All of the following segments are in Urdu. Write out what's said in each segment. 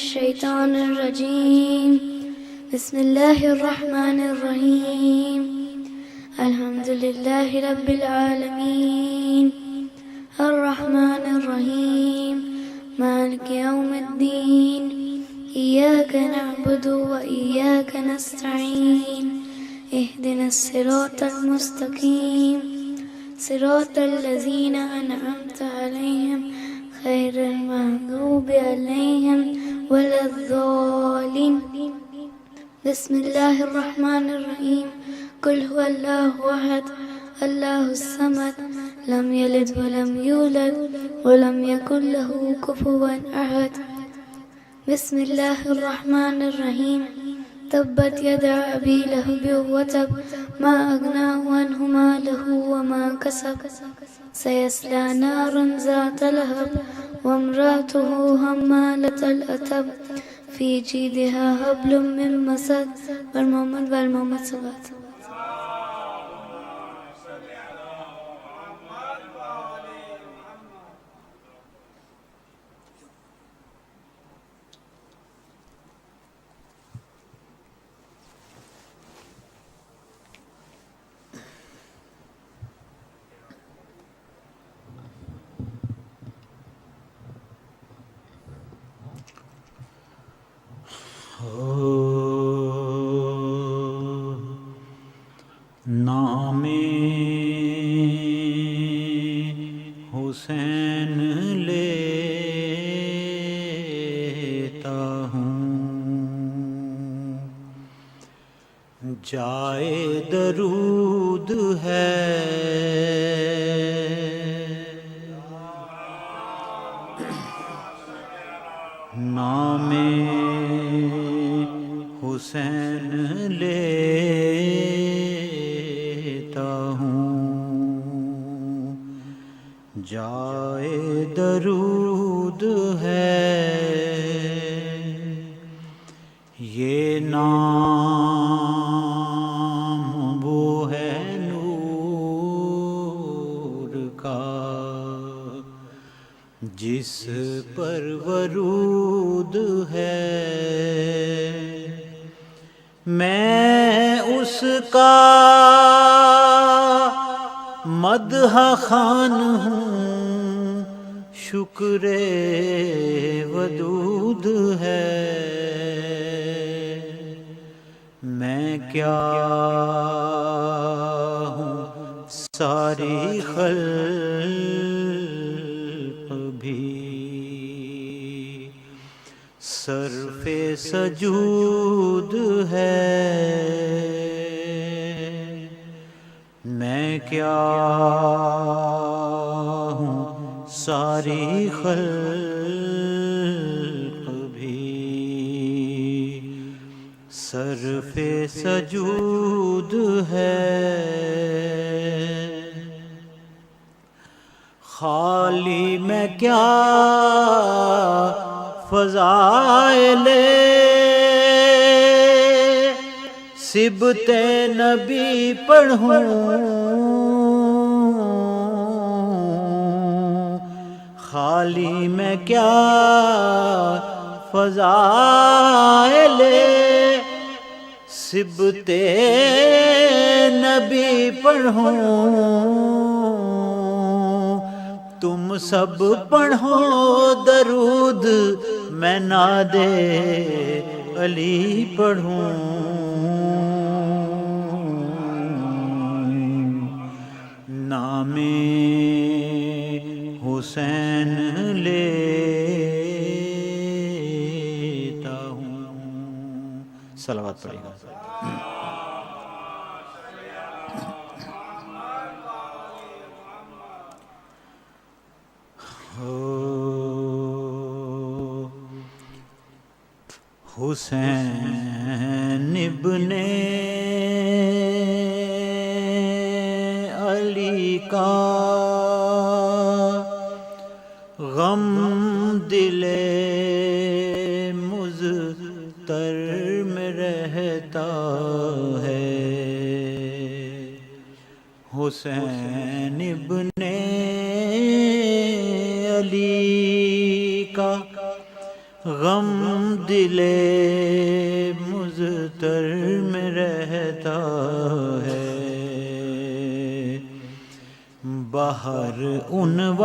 الشیطان الرجیم بسم اللہ الرحمن الرحیم الحمد للہ رب العالمین الرحمن الرحیم مالک یوم الدین ایاک نعبد و ایاک نستعین اہدنا الصراط المستقیم صراط الذین انعمت علیہم غیر المغضوب علیہم ولا الضالین بسم اللہ الرحمن الرحیم قل هو اللہ احد اللہ الصمد لم یلد ولم یولد ولم یکن له کفوا احد بسم اللہ الرحمن الرحیم تبت یدا ابی لہب وتب ما اغنی عنہ مالہ وما کسب سیصلی نارا ذات لہب وامرأته حمالة الحطب في جيدها حبل من مسد والمومد صلوات نام حسین لیتا ہوں جائے درود ہے نام حسین لیتا ہوں جائے درود ہے یہ نام وہ ہے نور کا جس پر ورود ہے میں اس کا مدح خوان ہوں شکر ودود ہے میں کیا ہوں ساری خلق بھی صرف سجود ہے میں کیا ہوں ساری خلق بھی صرف سجود ہے خالی میں کیا فضائل سبت نبی پڑھوں خالی میں کیا فضائل سبت نبی پڑھوں تم سب پڑھو درود میں ناد علی پڑھوں، نام حسین لیتا ہوں۔ صلوات پڑھے گا۔ حسین ابن علی کا غم دل مضطر میں رہتا ہے، حسین ابن علی کا غم دل مضطر میں رہتا ہے، باہر عنوان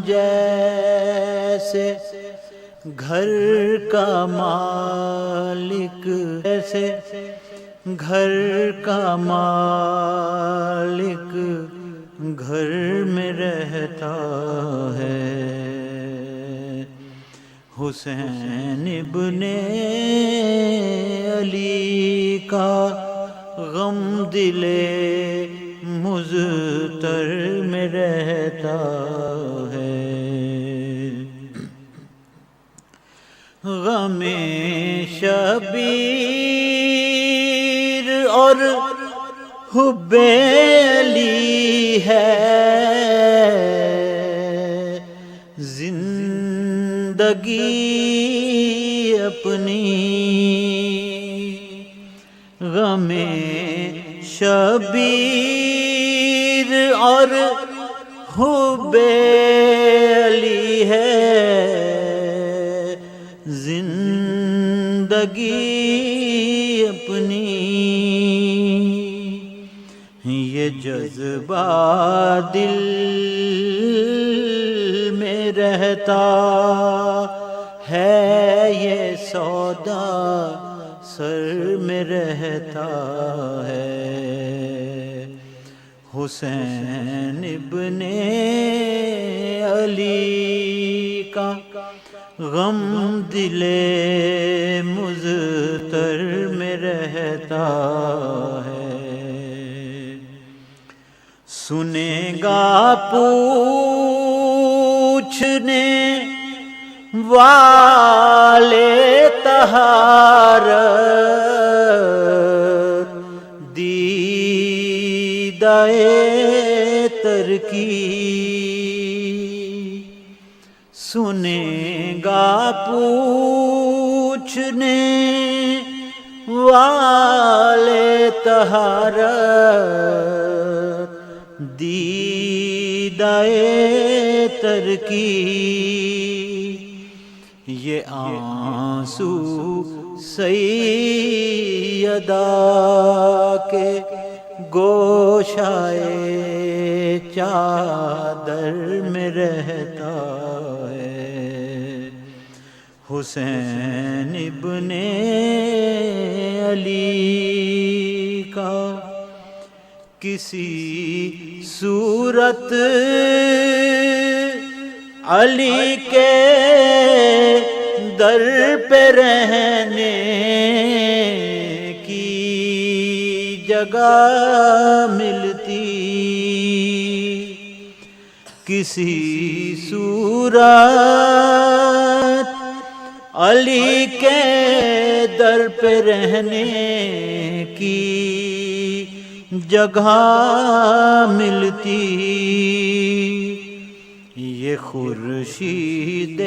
جیسے گھر کا مالک، جیسے گھر کا مالک گھر میں رہتا ہے، حسین ابن علی کا غم دل مضطر میں رہتا ہے، غم شبیر اور حب علی ہے، زندگی اپنی، غم شبیر اور حب علی ہے، زندگی اپنی، یہ جذبہ دل میں رہتا ہے، یہ سودا سر میں رہتا ہے، حسین ابن علی کا غم دل مضطر میں رہتا ہے، سنے گا پوچھنے والے طہارت دیدۂ تر کی، سنے گا پوچھنے والے طہارت دیدۂ تر کی، یہ آنسو سیدہ کے گوشائے چادر میں رہتا ہے، حسین ابن علی کا کسی صورت علی کے در پہ رہنے کی جگہ ملتی، کسی صورت علی کے در پہ رہنے کی جگہ ملتی، یہ خورشید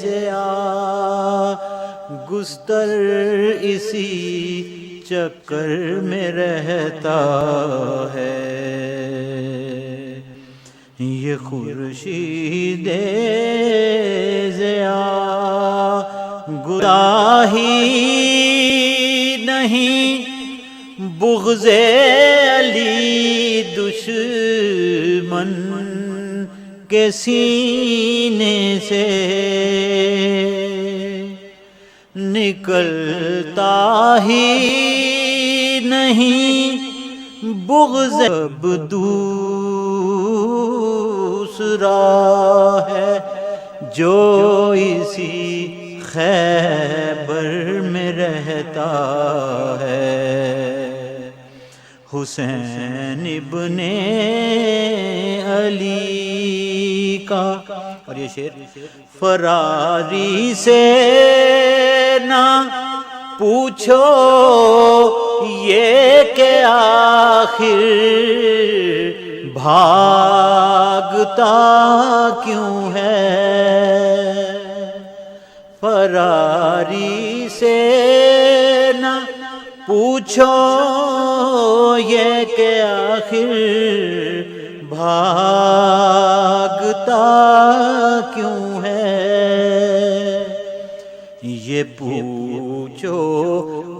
ضیاء گستر اسی چکر میں رہتا ہے، یہ خورشید ضیاء گناہی نہیں، بغض علی دشمن کے سینے سے نکلتا ہی نہیں بغض اب دوسرا ہے جو اسی خیبر میں رہتا ہے حسین ابن علی کا. اور یہ شعر فراری سے نہ پوچھو یہ کہ آخر بھاگتا کیوں ہے. فراری سے نہ پوچھو یہ کہ آخر بھاگتا کیوں ہے. یہ پوچھو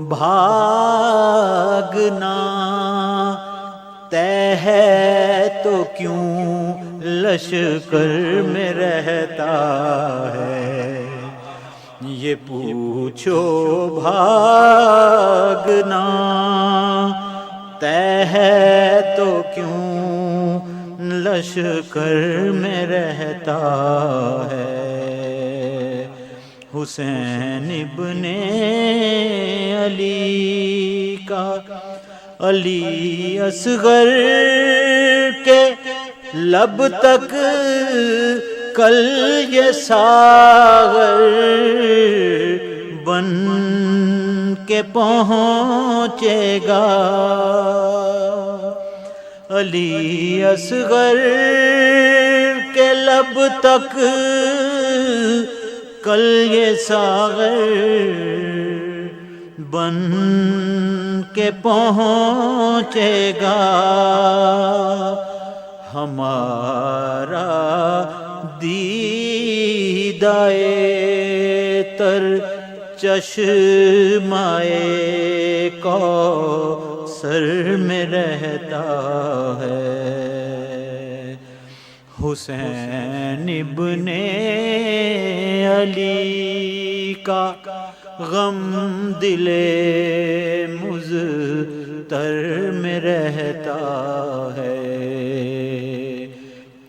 بھاگنا طے ہے تو کیوں لشکر میں رہتا ہے. یہ پوچھو بھاگنا طے ہے تو کیوں لشکر میں رہتا ہے. حسین ابن علی کا. علی اصغر کے لب تک کل یہ ساغر بن کے پہنچے گا. علی اصغر کے لب تک کل یہ ساغر بن کے پہنچے گا. ہمارا دیدائے تر چشمائے کوثر میں رہتا ہے. حسین ابن علی کا غم دل مضطر میں رہتا ہے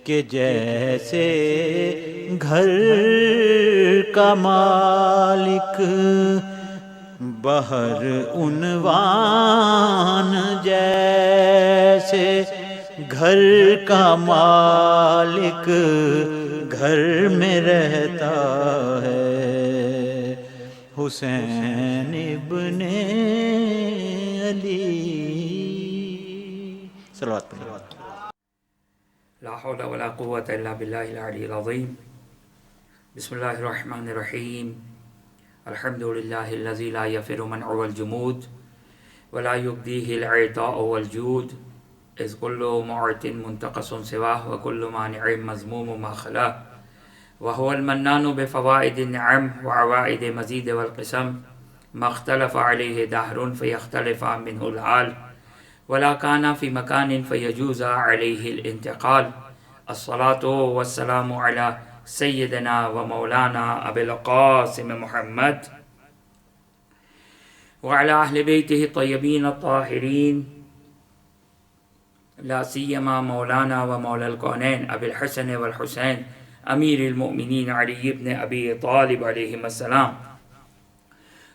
کہ جیسے گھر کا مالک بہر عنوان جیسے گھر کا مالک گھر میں رہتا ہے. حسین ابن علی. صلوات پڑھیں. لا حول ولا قوة الا بالله العلی العظیم. بسم اللہ الرحمن الرحیم. الحمد للہ الذی لا یفر منع والجمود ولا یبدیہ العطاء والجود اذ کل معط منتقص سواہ وکل مانع مذموم ما خلاہ وهو المنان بفوائد النعم وعوائد مزید والقسم ما اختلف علیہ دہر فیختلف منہ الحال ولا كان في مكان فيجوز عليه الانتقال. الصلاة والسلام على سيدنا ومولانا أبي القاسم محمد وعلى أهل بيته الطيبين الطاهرين لا سيما مولانا ومولى الكونين أبي الحسن والحسين أمير المؤمنين علي بن أبي طالب عليهم السلام.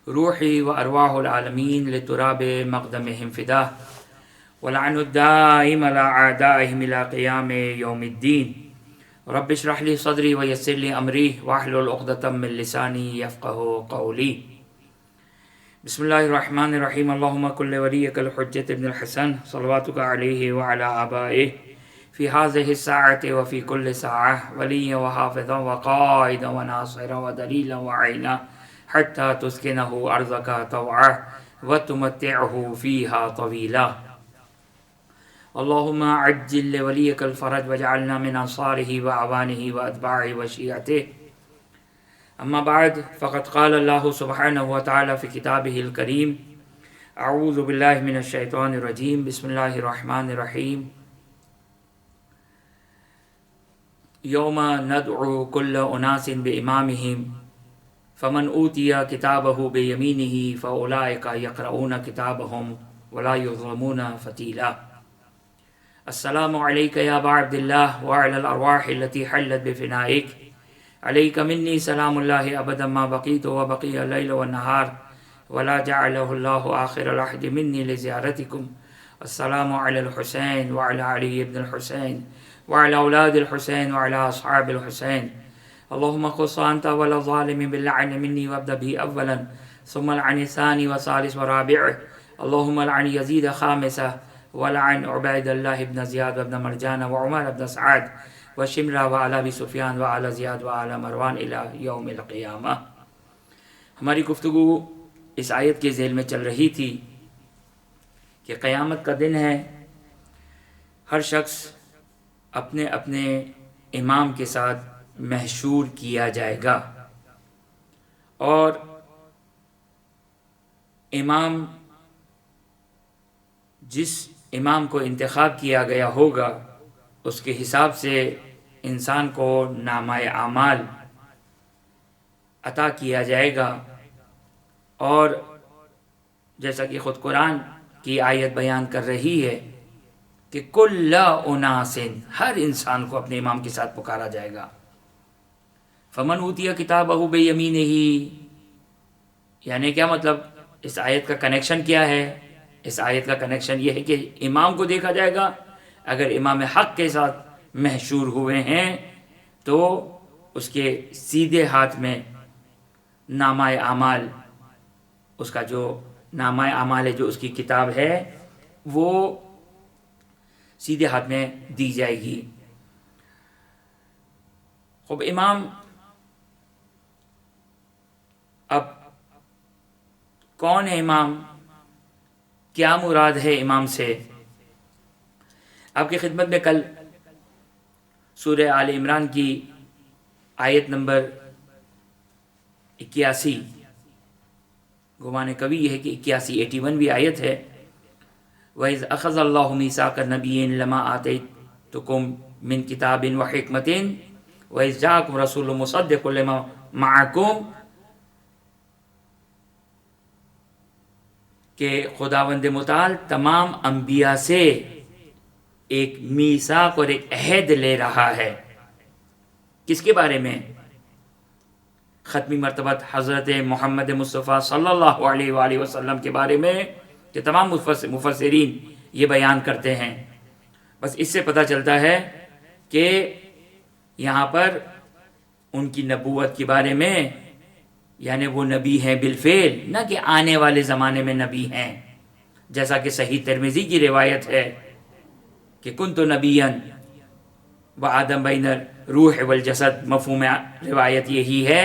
روحي وأرواح العالمين لتراب مقدمهم فداه ولعن الدائم على أعدائهم إلى قيام يوم الدين. رب اشرح لي صدري ويسر لي أمري واحلل عقدة من لساني يفقهوا قولي. بسم الله الرحمن الرحيم. اللهم كن لوليك الحجة ابن الحسن صلواتك عليه وعلى آبائه في هذه الساعة وفي كل ساعة وليا وحافظا وقائدا وناصرا ودليلا وعينا حتى تسكنه أرضك طوعا وتمتعه فيها طويلا. اللهم عجل لوليك الفرج واجعلنا من أنصاره وأعوانه وأتباعه وشيعته. أما بعد فقد قال الله سبحانه وتعالى في كتابه الكريم أعوذ بالله من الشيطان الرجيم بسم الله الرحمن الرحيم یوم ندعو کل اناس بامامہم فمن اوتی کتابہ بیمینہ فاولئک یقرؤون کتابہم ولا یظلمون فتیلا. السلام علیک یا ابا عبد اللہ وعلی الارواح التي حلت بفنائک. علیک منی سلام اللہ ابدا ما بقیت وبقی اللیل والنہار ولا جعلہ اللہ آخر العہد منی لزیارتکم. السلام علی الحسین وعلی علی ابن الحسین وعلى أولاد الحسين وعلى أصحاب الحسين. اللهم خص أنت ولا ظالم باللعن مني وابدأ به أولا ثم العن الثاني وثالث ورابعه. اللهم العن يزيد خامسة ولعن عبيد الله بن زياد وابن مرجان وعمر بن سعد وشمرة وعلى أبي سفيان وعلى زياد وعلى مروان إلى يوم القيامة. ہماری گفتگو اس آیت کے ذیل میں چل رہی تھی کہ قیامت کا دن ہے، ہر شخص اپنے اپنے امام کے ساتھ محشور کیا جائے گا، اور امام جس امام کو انتخاب کیا گیا ہوگا اس کے حساب سے انسان کو نامہ اعمال عطا کیا جائے گا. اور جیسا کہ خود قرآن کی آیت بیان کر رہی ہے کہ کل اناس، ہر انسان کو اپنے امام کے ساتھ پکارا جائے گا. فمن اوتی کتابہ بیمینہ، یعنی کیا مطلب؟ اس آیت کا کنیکشن کیا ہے؟ اس آیت کا کنیکشن یہ ہے کہ امام کو دیکھا جائے گا. اگر امام حق کے ساتھ محشور ہوئے ہیں تو اس کے سیدھے ہاتھ میں نامہ اعمال، اس کا جو نامہ اعمال ہے، جو اس کی کتاب ہے، وہ سیدھے ہاتھ میں دی جائے گی. خب امام، اب کون ہے امام؟ کیا مراد ہے امام سے؟ آپ کی خدمت میں کل سورہ آل عمران کی آیت نمبر 81، گمان کبھی یہ ہے کہ 81 بھی آیت ہے. وَإِذْ أَخَذَ اللَّهُ مِيثَاقَ النَّبِيِّينَ لَمَا آتَيْتُكُم مِّن كِتَابٍ وَحِكْمَةٍ وَإِذْ جَاءَكُمْ رَسُولٌ مُصَدِّقٌ لِّمَا مَعَكُمْ، کہ خداوند متعال تمام انبیاء سے ایک میثاق اور ایک عہد لے رہا ہے. کس کے بارے میں؟ ختمی مرتبت حضرت محمد مصطفیٰ صلی اللہ علیہ وآلہ وسلم کے بارے میں، کہ تمام مفسرین یہ بیان کرتے ہیں. بس اس سے پتہ چلتا ہے کہ یہاں پر ان کی نبوت کے بارے میں، یعنی وہ نبی ہیں بالفعل، نہ کہ آنے والے زمانے میں نبی ہیں. جیسا کہ صحیح ترمذی کی روایت ہے کہ کنت نبیًا وآدم بین الروح والجسد. مفہوم روایت یہی ہے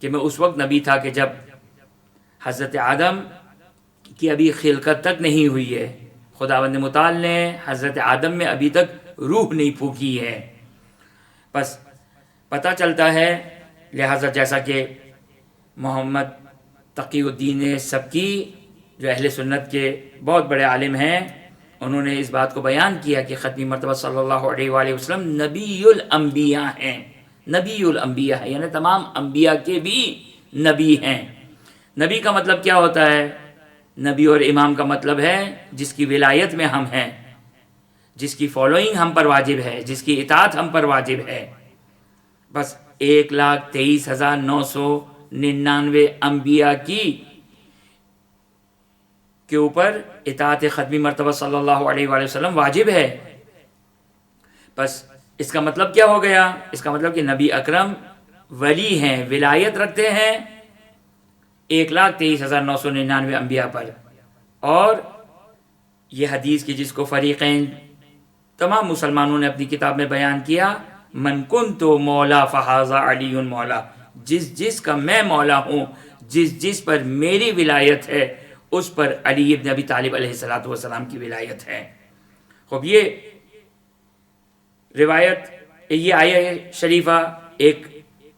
کہ میں اس وقت نبی تھا کہ جب حضرت آدم کی ابھی خلقت تک نہیں ہوئی ہے. خداوند متعال نے حضرت آدم میں ابھی تک روح نہیں پھونکی ہے. بس پتہ چلتا ہے، لہذا جیسا کہ محمد تقی الدین سبکی جو اہل سنت کے بہت بڑے عالم ہیں، انہوں نے اس بات کو بیان کیا کہ ختمی مرتبہ صلی اللہ علیہ وآلہ وسلم نبی الانبیاء ہیں. نبی الانبیاء ہے یعنی تمام انبیاء کے بھی نبی ہیں. نبی کا مطلب کیا ہوتا ہے؟ نبی اور امام کا مطلب ہے جس کی ولایت میں ہم ہیں، جس کی فالوئنگ ہم پر واجب ہے، جس کی اطاعت ہم پر واجب ہے. بس 1,23,999 انبیاء کے اوپر اطاعت ختمی مرتبہ صلی اللہ علیہ وآلہ وسلم واجب ہے. بس اس کا مطلب کیا ہو گیا؟ اس کا مطلب کہ نبی اکرم ولی ہیں، ولایت رکھتے ہیں 1,23,999 انبیاء پر. اور یہ حدیث کی جس کو فریقین تمام مسلمانوں نے اپنی کتاب میں بیان کیا، من کنت مولا فہذا علی مولا، جس کا میں مولا ہوں، جس پر میری ولایت ہے، اس پر علی ابن ابی طالب علیہ الصلوۃ والسلام کی ولایت ہے. خب یہ روایت، یہ آیہ شریفہ ایک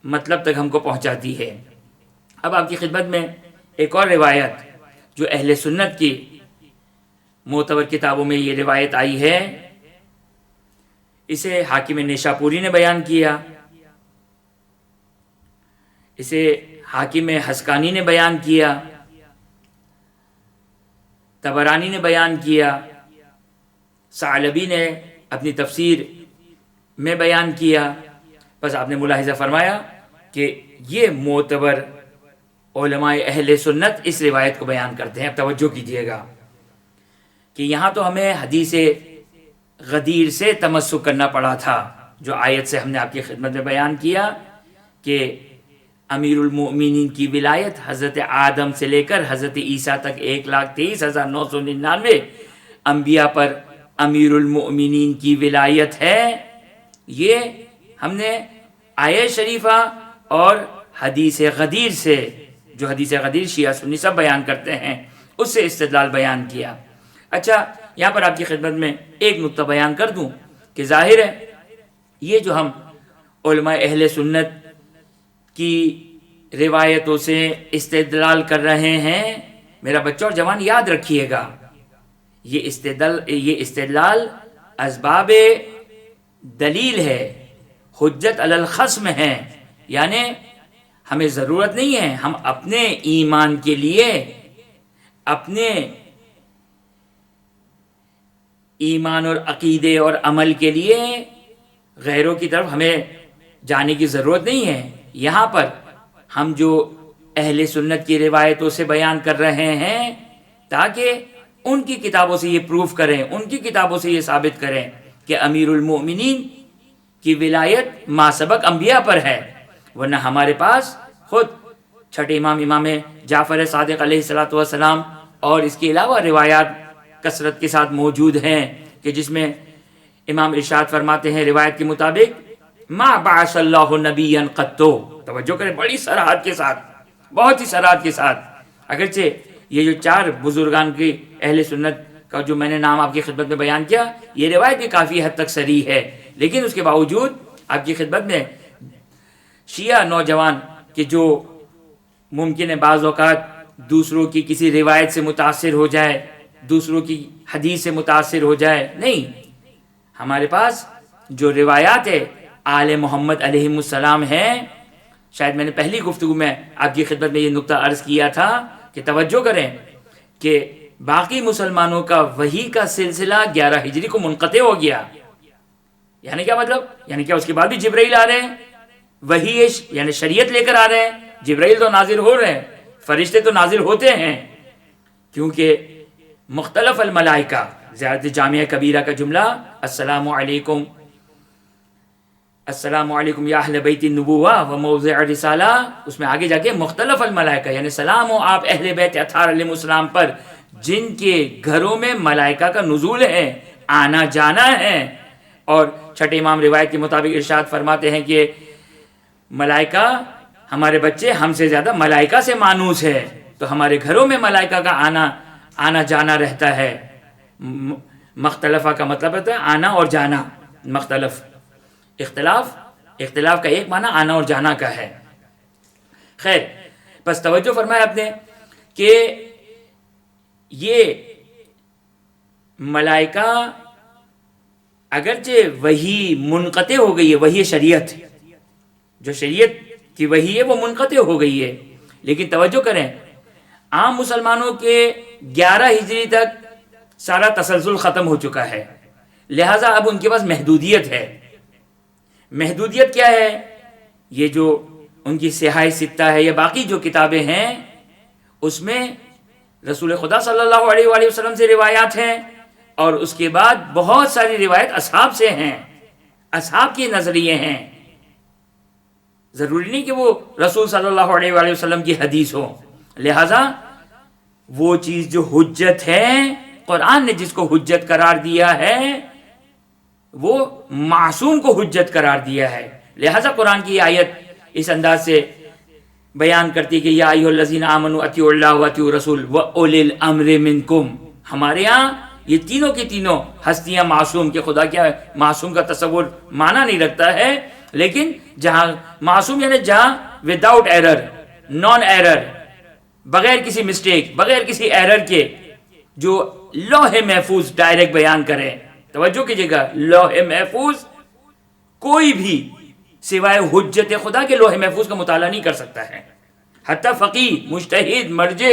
مطلب تک ہم کو پہنچاتی ہے. اب آپ کی خدمت میں ایک اور روایت جو اہل سنت کی معتبر کتابوں میں یہ روایت آئی ہے، اسے حاکم نیشاپوری نے بیان کیا، اسے حاکم حسکانی نے بیان کیا، طبرانی نے بیان کیا، ثعلبی نے اپنی تفسیر میں بیان کیا. بس آپ نے ملاحظہ فرمایا کہ یہ معتبر علماء اہل سنت اس روایت کو بیان کرتے ہیں. اب توجہ کیجیے گا کہ یہاں تو ہمیں حدیث غدیر سے تمسک کرنا پڑا تھا، جو آیت سے ہم نے آپ کی خدمت میں بیان کیا کہ امیر المؤمنین کی ولایت حضرت آدم سے لے کر حضرت عیسیٰ تک 1,23,999 انبیاء پر امیر المؤمنین کی ولایت ہے. یہ ہم نے آیت شریفہ اور حدیث غدیر سے، جو حدیث غدیر شیعہ سنی سب بیان کرتے ہیں، اس سے استدلال بیان کیا. اچھا، یہاں پر آپ کی خدمت میں ایک نقطہ بیان کر دوں کہ ظاہر ہے یہ جو ہم علماء اہل سنت کی روایتوں سے استدلال کر رہے ہیں، میرا بچہ اور جوان یاد رکھیے گا، یہ استدلال اسباب دلیل ہے، حجت علی الخصم ہے. یعنی ہمیں ضرورت نہیں ہے ہم اپنے ایمان کے لیے، اپنے ایمان اور عقیدے اور عمل کے لیے غیروں کی طرف ہمیں جانے کی ضرورت نہیں ہے. یہاں پر ہم جو اہل سنت کی روایتوں سے بیان کر رہے ہیں تاکہ ان کی کتابوں سے یہ پروف کریں، ان کی کتابوں سے یہ ثابت کریں کہ امیر المؤمنین کی ولایت ما سبق انبیاء پر ہے. ورنہ ہمارے پاس خود چھٹے امام جعفر صادق علیہ الصلوۃ والسلام اور اس کے علاوہ روایات کثرت کے ساتھ موجود ہیں کہ جس میں امام ارشاد فرماتے ہیں روایت کے مطابق ما بعث اللہ نبیا قط. توجہ کریں، بڑی صراحت کے ساتھ، بہت ہی صراحت کے ساتھ. اگرچہ یہ جو 4 بزرگان کی اہل سنت کا جو میں نے نام آپ کی خدمت میں بیان کیا، یہ روایت بھی کافی حد تک صریح ہے، لیکن اس کے باوجود آپ کی خدمت میں شیعہ نوجوان کہ جو ممکن ہے بعض اوقات دوسروں کی کسی روایت سے متاثر ہو جائے، دوسروں کی حدیث سے متاثر ہو جائے، نہیں، ہمارے پاس جو روایات ہے آل محمد علیہ السلام ہیں. شاید میں نے پہلی گفتگو میں آپ کی خدمت میں یہ نقطہ عرض کیا تھا کہ توجہ کریں کہ باقی مسلمانوں کا وحی کا سلسلہ 11 ہجری کو منقطع ہو گیا. یعنی کیا مطلب؟ یعنی کیا اس کے بعد بھی جبرائیل آ رہے ہیں، وحی یعنی شریعت لے کر آ رہے ہیں؟ جبرائیل تو نازل ہو رہے ہیں، فرشتے تو نازل ہوتے ہیں، کیونکہ مختلف الملائکہ، زیارت جامعہ کبیرہ کا جملہ السلام علیکم، السلام علیکم یا اہل بیت النبوہ و موضع الرسالہ، اس میں آگے جا کے مختلف الملائکہ یعنی سلام ہو آپ اہل بیت اطہار علیہ السلام پر جن کے گھروں میں ملائکہ کا نزول ہے، آنا جانا ہے. اور چھٹے امام روایت کے مطابق ارشاد فرماتے ہیں کہ ملائکہ، ہمارے بچے ہم سے زیادہ ملائکہ سے مانوس ہے، تو ہمارے گھروں میں ملائکہ کا آنا جانا رہتا ہے. مختلفہ کا مطلب ہوتا ہے آنا اور جانا، مختلف اختلاف کا ایک معنی آنا اور جانا کا ہے. خیر، بس توجہ فرمایا آپ نے کہ یہ ملائکہ اگرچہ وحی منقطع ہو گئی ہے، وحی شریعت، جو شریعت کی وحی ہے وہ منقطع ہو گئی ہے، لیکن توجہ کریں عام مسلمانوں کے 11 ہجری تک سارا تسلسل ختم ہو چکا ہے، لہٰذا اب ان کے پاس محدودیت ہے. محدودیت کیا ہے؟ یہ جو ان کی صحاح ستہ ہے یا باقی جو کتابیں ہیں اس میں رسول خدا صلی اللہ علیہ وآلہ وسلم سے روایات ہیں، اور اس کے بعد بہت ساری روایت اصحاب سے ہیں، اصحاب کے نظریے ہیں. ضروری نہیں کہ وہ رسول صلی اللہ علیہ وآلہ وسلم کی حدیث ہو، لہذا وہ چیز جو حجت ہے، قرآن نے جس کو حجت قرار دیا ہے وہ معصوم کو حجت قرار دیا ہے. لہذا قرآن کی آیت اس انداز سے بیان کرتی کہ یا ایھا الذین آمنوا اطیعوا اللہ واطیعوا الرسول واولی الامر منکم. ہمارے ہاں یہ تینوں کی تینوں ہستیاں معصوم کے خدا کیا معصوم کا تصور معنی نہیں رکھتا ہے، لیکن جہاں معصوم یعنی جہاں وداؤٹ ایرر، نان ایرر، بغیر کسی مسٹیک، بغیر کسی ایرر کے، جو لوح محفوظ ڈائریکٹ بیان کرے. توجہ کیجئے گا، لوح محفوظ کوئی بھی سوائے حجت خدا کے لوح محفوظ کا مطالعہ نہیں کر سکتا ہے. حتیٰ فقیہ، مجتہد، مرجع،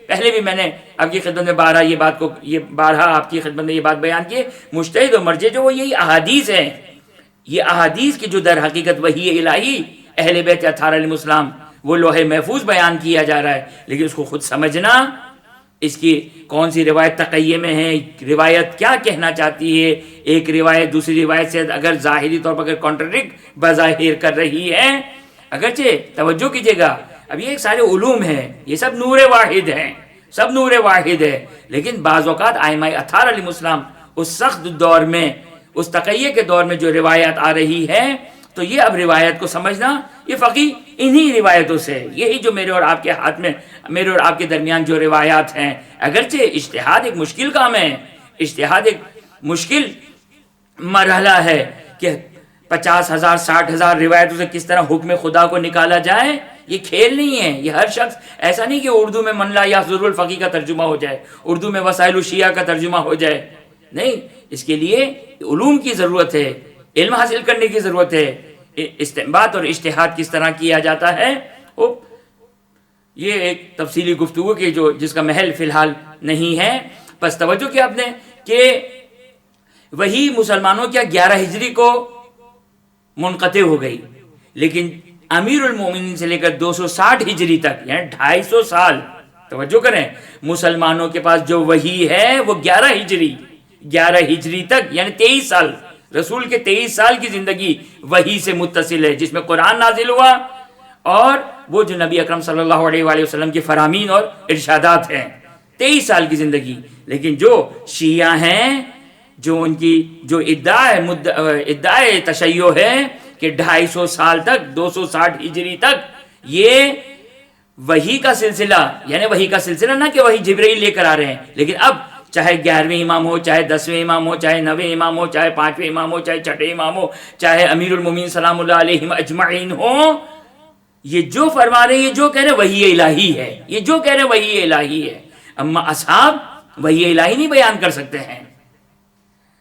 پہلے بھی میں نے آپ کی خدمت میں بارہا آپ کی خدمت میں یہ بات بیان کی ہے، مجتہد اور مرجع جو وہ یہی احادیث ہیں، یہ احادیث کی جو در حقیقت وحی الہی اہل بیت اطہار علیہ السلام وہ لوح محفوظ بیان کیا جا رہا ہے، لیکن اس کو خود سمجھنا، اس کی کون سی روایت تقیہ میں ہے، روایت کیا کہنا چاہتی ہے، ایک روایت دوسری روایت سے اگر ظاہری طور پر اگر کانٹرڈکٹ بظاہر کر رہی ہے، اگرچہ توجہ کیجیے گا، اب یہ ایک سارے علوم ہیں، یہ سب نور واحد ہیں، سب نور واحد ہے، لیکن بعض اوقات ائمہ اطہار علیہ السلام اس سخت دور میں، اس تقیہ کے دور میں جو روایت آ رہی ہے، تو یہ اب روایت کو سمجھنا، یہ فقیہ انہی روایتوں سے، یہی جو میرے اور آپ کے ہاتھ میں، میرے اور آپ کے درمیان جو روایات ہیں، اگرچہ اجتہاد ایک مشکل کام ہے، اجتہاد ایک مشکل مرحلہ ہے کہ 50,000 60,000 روایتوں سے کس طرح حکم خدا کو نکالا جائے، یہ کھیل نہیں ہے. یہ ہر شخص ایسا نہیں کہ اردو میں من لا یحضر الفقیہ کا ترجمہ ہو جائے، اردو میں وسائل الشیعہ کا ترجمہ ہو جائے، نہیں، اس کے لیے علوم کی ضرورت ہے، علم حاصل کرنے کی ضرورت ہے. استنباط اور اجتہاد کس طرح کیا جاتا ہے، یہ ایک تفصیلی گفتگو کی جس کا محل فی الحال نہیں ہے. بس توجہ کیا آپ نے کہ وہی مسلمانوں کیا 11 ہجری کو منقطع ہو گئی، لیکن امیر المومنین سے لے کر 260 ہجری تک یعنی 250 سال، توجہ کریں، مسلمانوں کے پاس جو وحی ہے وہ 11 ہجری تک یعنی 23 سال، رسول کے 23 سال کی زندگی وحی سے متصل ہے، جس میں قرآن نازل ہوا اور وہ جو نبی اکرم صلی اللہ علیہ وآلہ وسلم کی فرامین اور ارشادات ہیں، 23 سال کی زندگی. لیکن جو شیعہ ہیں، جو ان کی جو ادعائے تشیع ہے کہ 250 سال تک 260 ہجری تک یہ وحی کا سلسلہ، یعنی وحی کا سلسلہ نہ کہ وہی جبرائیل لے کر آ رہے ہیں، لیکن اب چاہے 11ویں امام ہو، چاہے 10ویں امام ہو، چاہے 9ویں امام ہو، چاہے 5ویں امام ہو، چاہے 6ٹھے امام ہو، چاہے امیر المومنین سلام اللہ علیہم اجمعین ہو، یہ جو فرما رہے ہیں، یہ جو کہہ رہے ہیں وحی الہی ہے، یہ جو کہہ رہے ہیں وحی الہی ہے. اما اصحاب وحی الہی نہیں بیان کر سکتے ہیں.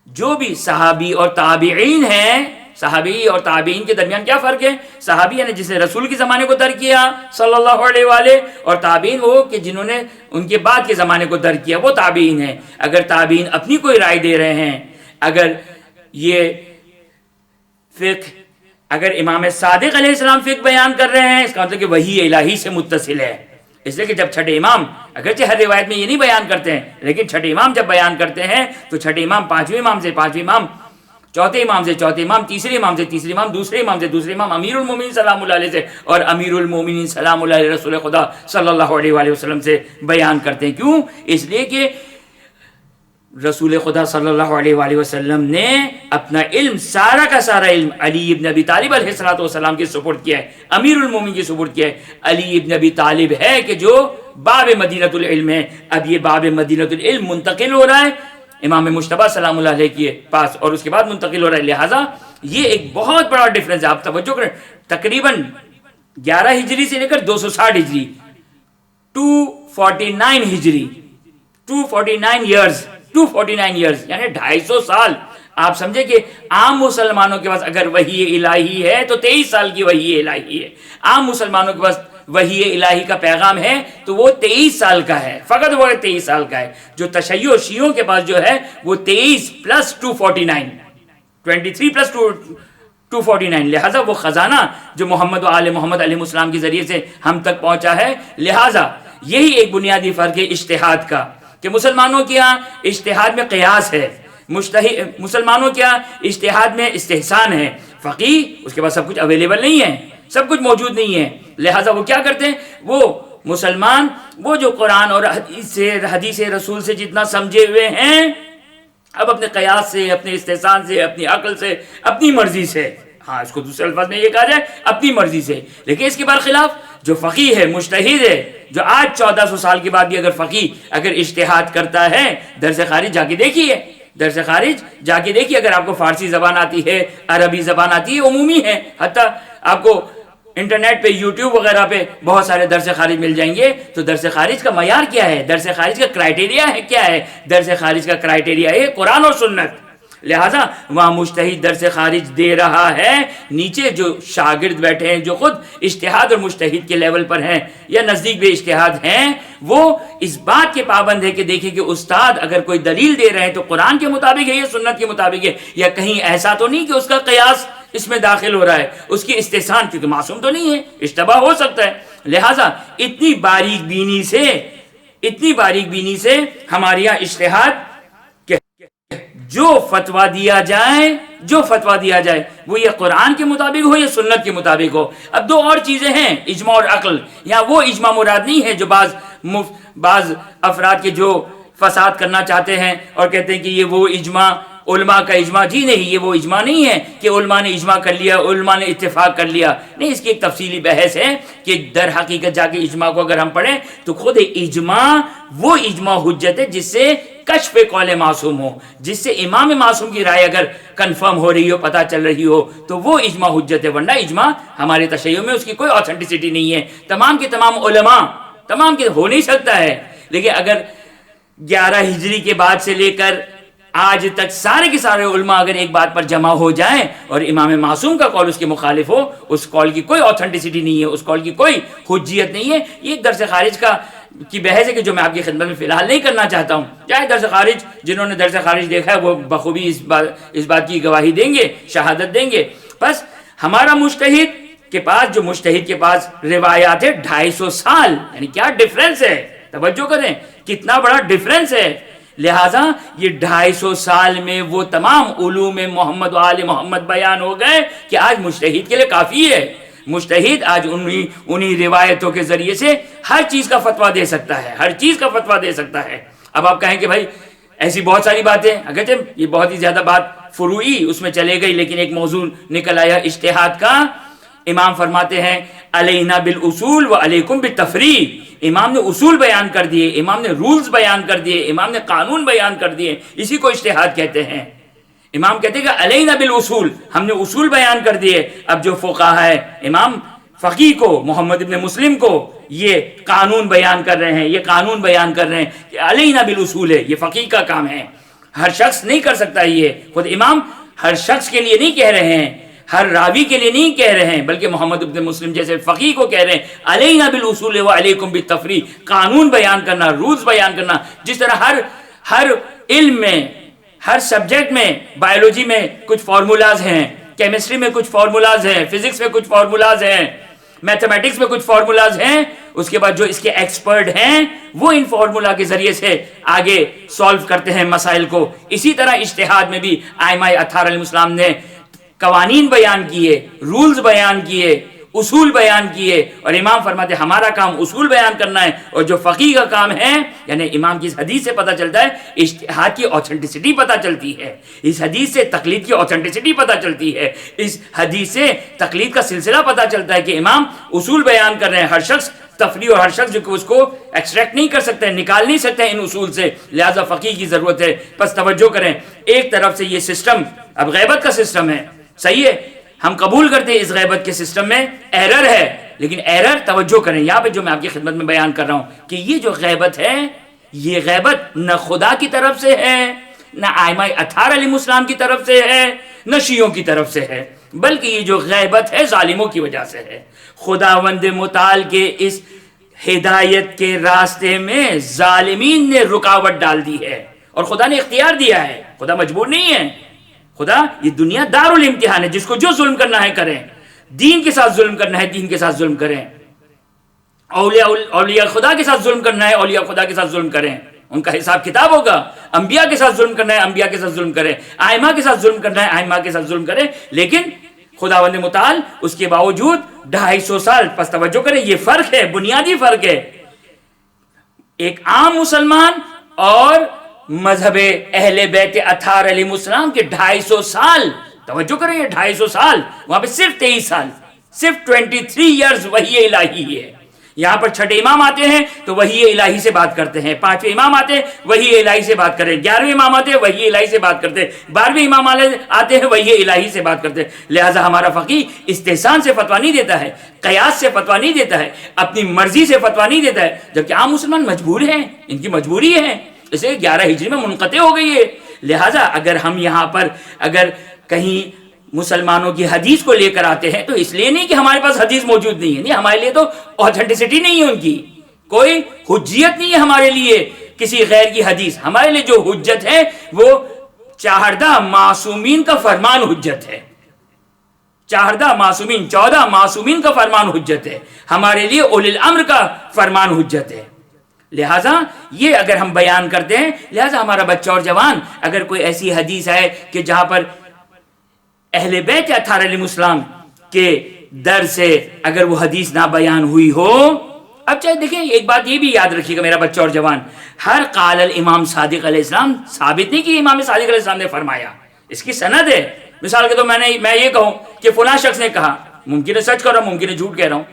جو بھی صحابی اور تابعین ہیں، صحابی اور تابعین کے درمیان کیا فرق ہے؟ صحابی یعنی جس نے رسول کے زمانے کو درک کیا صلی اللہ علیہ وآلہ، اور تابعین وہ کہ جنہوں نے ان کے بعد کے زمانے کو درک کیا، وہ تابعین ہیں. اگر تابعین اپنی کوئی رائے دے رہے ہیں، اگر یہ فقہ، اگر امام صادق علیہ السلام فقہ بیان کر رہے ہیں، اس کا مطلب کہ وحی الہی سے متصل ہے. اس لیے کہ جب چھٹے امام، اگرچہ ہر روایت میں یہ نہیں بیان کرتے ہیں، لیکن چھٹے امام جب بیان کرتے ہیں تو چھٹے امام 5ویں امام سے 5ویں امام، چوتھے امام سے چوتھے امام، تیسرے امام سے تیسرے امام، دوسرے امام سے دوسرے امام، امیر المومنین سلام اللہ علیہ سے اور امیر المومنین سلام اللہ علیہ رسول خدا صلی اللہ علیہ وآلہ وسلم سے بیان کرتے ہیں. کیوں؟ اس لیے کہ رسول خدا صلی اللہ علیہ وآلہ وسلم نے اپنا علم، سارا کا سارا علم علی ابن ابی طالب علیہ السلام کی سپرد کیا ہے، امیر المومنین کی سپرد کیا ہے. علی ابن ابی طالب ہے کہ جو باب مدینۃ العلم ہے. اب یہ باب مدینۃ العلم منتقل ہو رہا ہے امام مجتبیٰ سلام اللہ علیہ کے پاس، اور اس کے بعد منتقل ہو رہا ہے. لہٰذا یہ ایک بہت بڑا ڈفرنس ہے. آپ توجہ کریں، تقریباً 11 ہجری سے لے کر 260 ہجری، 249 ہجری، 249 ایئرز یعنی 250 سال. آپ سمجھے کہ عام مسلمانوں کے پاس اگر وحی الہی ہے تو 23 سال کی وحی الہی ہے. عام مسلمانوں کے پاس وحی الہی کا پیغام ہے تو وہ 23 سال کا ہے، فقط وہ 23 سال کا ہے. جو تشیع شیعوں کے پاس جو ہے وہ 23 + 249، 23 + 249. لہٰذا وہ خزانہ جو محمد و آل محمد علیہ السلام کے ذریعے سے ہم تک پہنچا ہے. لہٰذا یہی ایک بنیادی فرق ہے اجتہاد کا، کہ مسلمانوں کے یہاں اجتہاد میں قیاس ہے، مسلمانوں کے یہاں اجتہاد میں استحسان ہے. فقیہ اس کے پاس سب کچھ اویلیبل نہیں ہے، سب کچھ موجود نہیں ہے. لہٰذا وہ کیا کرتے ہیں، وہ مسلمان وہ جو قرآن اور حدیث رسول سے جتنا سمجھے ہوئے ہیں، اب اپنے قیاس سے، اپنے استحسان سے، اپنی عقل سے، اپنی مرضی سے، ہاں اس کو دوسرے الفاظ میں یہ کہا جائے اپنی مرضی سے. لیکن اس کے برخلاف جو فقیہ ہے، مجتہد ہے، جو آج 1400 سال کے بعد بھی اگر فقیہ اگر اجتہاد کرتا ہے، درس خارج جا کے دیکھیے، درس خارج جا کے دیکھیے، اگر آپ کو فارسی زبان آتی ہے، عربی زبان آتی ہے، عمومی ہے، حتیٰ آپ کو انٹرنیٹ پہ یوٹیوب وغیرہ پہ بہت سارے درس خارج مل جائیں گے. تو درس خارج کا معیار کیا ہے، درس خارج کا کرائٹیریا ہے کیا ہے؟ درس خارج کا کرائٹیریا ہے قرآن اور سنت. لہٰذا وہاں مجتہد درس خارج دے رہا ہے، نیچے جو شاگرد بیٹھے ہیں جو خود اجتہاد اور مجتہد کے لیول پر ہیں یا نزدیک بے اجتہاد ہیں، وہ اس بات کے پابند ہے کہ دیکھیں کہ استاد اگر کوئی دلیل دے رہے ہیں تو قرآن کے مطابق ہے یا سنت کے مطابق ہے، یا کہیں ایسا تو نہیں کہ اس کا قیاس اس میں داخل ہو رہا ہے، اس کی استحسان، کیونکہ معصوم تو نہیں ہے، اشتباہ ہو سکتا ہے۔ لہٰذا اتنی باریک بینی سے ہمارے یہاں اجتہاد کہ جو فتویٰ دیا جائے وہ یہ قرآن کے مطابق ہو یا سنت کے مطابق ہو۔ اب دو اور چیزیں ہیں، اجماع اور عقل۔ یہاں وہ اجماع مراد نہیں ہے جو بعض افراد کے جو فساد کرنا چاہتے ہیں اور کہتے ہیں کہ یہ وہ اجماع علماء کا اجماع، جی نہیں، یہ وہ اجماع نہیں ہے کہ علماء نے اجماع کر لیا، علماء نے اتفاق کر لیا، نہیں، اس کی ایک تفصیلی بحث ہے کہ در حقیقت جا کے اجماع کو اگر ہم پڑھیں تو خود اجماع وہ اجماع حجت ہے جس سے کشف قول معصوم ہو، جس سے امام معصوم کی رائے اگر کنفرم ہو رہی ہو، پتہ چل رہی ہو، تو وہ اجماع حجت ہے، ورنہ اجماع ہمارے تشیع میں اس کی کوئی آتھینٹسٹی نہیں ہے۔ تمام کے تمام علماء ہو نہیں سکتا ہے، لیکن اگر 11 ہجری کے بعد سے لے کر آج تک سارے کے سارے علماء اگر ایک بات پر جمع ہو جائیں اور امام معصوم کا قول اس کے مخالف ہو، اس قول کی کوئی آتھینٹسٹی نہیں ہے، اس قول کی کوئی حجیت نہیں ہے۔ یہ ایک درس خارج کی بحث ہے کہ جو میں آپ کی خدمت میں فی الحال نہیں کرنا چاہتا ہوں۔ چاہے درس خارج، جنہوں نے درس خارج دیکھا ہے وہ بخوبی اس بات کی گواہی دیں گے، شہادت دیں گے۔ بس ہمارا مجتہد کے پاس روایات ہے 250 سال، یعنی کیا ڈیفرنس ہے، توجہ کریں کتنا بڑا ڈیفرنس ہے۔ لہٰذا یہ 250 سال میں وہ تمام علوم محمد و آل محمد بیان ہو گئے کہ آج مجتہد کے لیے کافی ہے۔ مجتہد آج انہی روایتوں کے ذریعے سے ہر چیز کا فتویٰ دے سکتا ہے، اب آپ کہیں کہ بھائی ایسی بہت ساری باتیں، اگرچہ یہ بہت ہی زیادہ بات فروعی اس میں چلے گئی، لیکن ایک موضوع نکل آیا اجتہاد کا۔ امام فرماتے ہیں علینا بالاصول و علیکم بالتفریع۔ امام نے اصول بیان کر دیے، امام نے رولز بیان کر دیے، امام نے قانون بیان کر دیے، اسی کو اجتہاد کہتے ہیں۔ امام کہتے ہیں کہ علینا بالاصول، ہم نے اصول بیان کر دیے۔ اب جو فقہاء ہے، امام فقیہ کو، محمد ابن مسلم کو یہ قانون بیان کر رہے ہیں کہ علینا بالاصول ہے، یہ فقیہ کا کام ہے، ہر شخص نہیں کر سکتا۔ یہ خود امام ہر شخص کے لیے نہیں کہہ رہے ہیں، ہر راوی کے لیے نہیں کہہ رہے ہیں، بلکہ محمد ابن مسلم جیسے فقیہ کو کہہ رہے ہیں علینا بالاصول و علیکم بالتفریع، قانون بیان کرنا، رولز بیان کرنا۔ جس طرح ہر علم میں، ہر سبجیکٹ میں، بایولوجی میں کچھ فارمولاز ہیں، کیمسٹری میں کچھ فارمولاز ہیں، فزکس میں کچھ فارمولاز ہیں، میتھمیٹکس میں کچھ فارمولاز ہیں، اس کے بعد جو اس کے ایکسپرٹ ہیں وہ ان فارمولا کے ذریعے سے آگے سالو کرتے ہیں مسائل کو۔ اسی طرح اجتہاد میں بھی ائمہ اطہار علیہ السلام نے قوانین بیان کیے، رولز بیان کیے، اصول بیان کیے، اور امام فرماتے ہمارا کام اصول بیان کرنا ہے، اور جو فقیہ کا کام ہے، یعنی امام کی اس حدیث سے پتہ چلتا ہے اجتہاد کی آتھینٹسٹی پتہ چلتی ہے، اس حدیث سے تقلید کی آتھینٹسٹی پتہ چلتی ہے، اس حدیث سے تقلید کا سلسلہ پتہ چلتا ہے کہ امام اصول بیان کر رہے ہیں، ہر شخص تفریع اور ہر شخص جو کہ اس کو ایکسٹریکٹ نہیں کر سکتے، نکال نہیں سکتے ان اصول سے، لہذا فقیہ کی ضرورت ہے۔ بس توجہ کریں، ایک طرف سے یہ سسٹم اب غیبت کا سسٹم ہے، صحیح ہے، ہم قبول کرتے ہیں اس غیبت کے سسٹم میں ایرر ہے، لیکن ایرر، توجہ کریں یہاں پہ جو میں آپ کی خدمت میں بیان کر رہا ہوں کہ یہ جو غیبت ہے، یہ غیبت نہ خدا کی طرف سے ہے، نہ ائمہ اطہار علیہ السلام کی طرف سے ہے، نہ شیعوں کی طرف سے ہے، بلکہ یہ جو غیبت ہے ظالموں کی وجہ سے ہے۔ خداوند متعال کے اس ہدایت کے راستے میں ظالمین نے رکاوٹ ڈال دی ہے، اور خدا نے اختیار دیا ہے، خدا مجبور نہیں ہے۔ خدا، یہ دنیا دار الامتحان ہے، جس کو جو ظلم کرنا ہے کریں، دین کے ساتھ ظلم کرنا ہے دین کے ساتھ ظلم کریں، اولیاء خدا کے ساتھ ظلم کرنا ہے اولیاء خدا کے ساتھ ظلم کریں، ان کا حساب کتاب ہوگا۔ انبیاء کے ساتھ ظلم کرنا ہے انبیاء کے ساتھ ظلم کریں، ائمہ کے ساتھ ظلم کرنا ہے ائمہ کے ساتھ ظلم کریں، لیکن خداوند متعال اس کے باوجود 250 سال، پس توجہ کریں یہ فرق ہے، بنیادی فرق ہے ایک عام مسلمان اور مذہب اہل بیت اطہار علیہ السلام کے 250 سال، توجہ کریں یہ 250 سال، وہاں پہ صرف 23 سال، صرف 23 ایئرز وحی الہی ہے۔ یہاں پر چھٹے امام آتے ہیں تو وحی الہی سے بات کرتے ہیں، 5ویں امام آتے ہیں وحی الہی سے بات کریں، 11ویں امام آتے ہیں وحی الہی سے بات کرتے ہیں، 12ویں امام آتے ہیں وحی الہی سے بات کرتے ہیں۔ لہٰذا ہمارا فقیہ استحسان سے فتویٰ نہیں دیتا ہے، قیاس سے فتویٰ نہیں دیتا ہے، اپنی مرضی سے فتویٰ نہیں دیتا ہے، جبکہ عام مسلمان مجبور ہیں، ان کی مجبوری ہے، اسے 11 ہجری میں منقطع ہو گئی ہے۔ لہٰذا اگر ہم یہاں پر اگر کہیں مسلمانوں کی حدیث کو لے کر آتے ہیں تو اس لیے نہیں کہ ہمارے پاس حدیث موجود نہیں ہے، نہیں، ہمارے لیے تو اوتھینٹسٹی نہیں ہے، ان کی کوئی حجیت نہیں ہے ہمارے لیے کسی غیر کی حدیث. ہمارے لیے جو حجت ہے وہ 14 معصومین کا فرمان حجت ہے. 14 معصومین، 14 معصومین کا فرمان حجت ہے. ہمارے لیے اولی الامر کا فرمان حجت ہے. لہٰذا یہ اگر ہم بیان کرتے ہیں، لہٰذا ہمارا بچہ اور جوان اگر کوئی ایسی حدیث ہے کہ جہاں پر اہل بیت اطہار علیہ السلام کے در سے اگر وہ حدیث نہ بیان ہوئی ہو. اب چاہے دیکھیں ایک بات یہ بھی یاد رکھیے گا میرا بچہ اور جوان، ہر قال الامام صادق علیہ السلام ثابت نہیں کہ امام صادق علیہ السلام نے فرمایا، اس کی سند ہے. مثال کے تو میں یہ کہوں کہ فلاں شخص نے کہا، ممکن ہے سچ کر رہا ہوں، ممکن ہے جھوٹ کہہ رہا ہوں،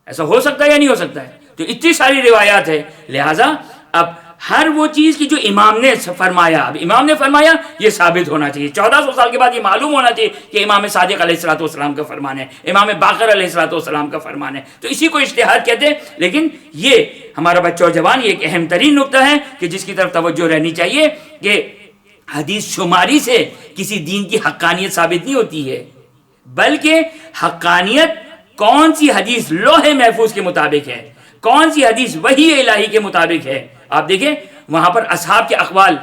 ایسا ہو سکتا ہے یا نہیں ہو سکتا ہے. تو اتنی ساری روایات ہے. لہٰذا اب ہر وہ چیز کی جو امام نے فرمایا، اب امام نے فرمایا یہ ثابت ہونا چاہیے. 1400 سال کے بعد یہ معلوم ہونا چاہیے کہ امام صادق علیہ السلام کا فرمان ہے، امام باقر علیہ السلام کا فرمان ہے. تو اسی کو اجتہاد کہتے ہیں. لیکن یہ ہمارا بچہ اور جوان یہ ایک اہم ترین نقطہ ہے کہ جس کی طرف توجہ رہنی چاہیے کہ حدیث شماری سے کسی دین کی حقانیت ثابت نہیں ہوتی ہے، بلکہ حقانیت کون سی حدیث لوح محفوظ کے مطابق ہے، کون سی حدیث وحی الہی کے مطابق ہے. آپ دیکھیں وہاں پر اصحاب کے اقوال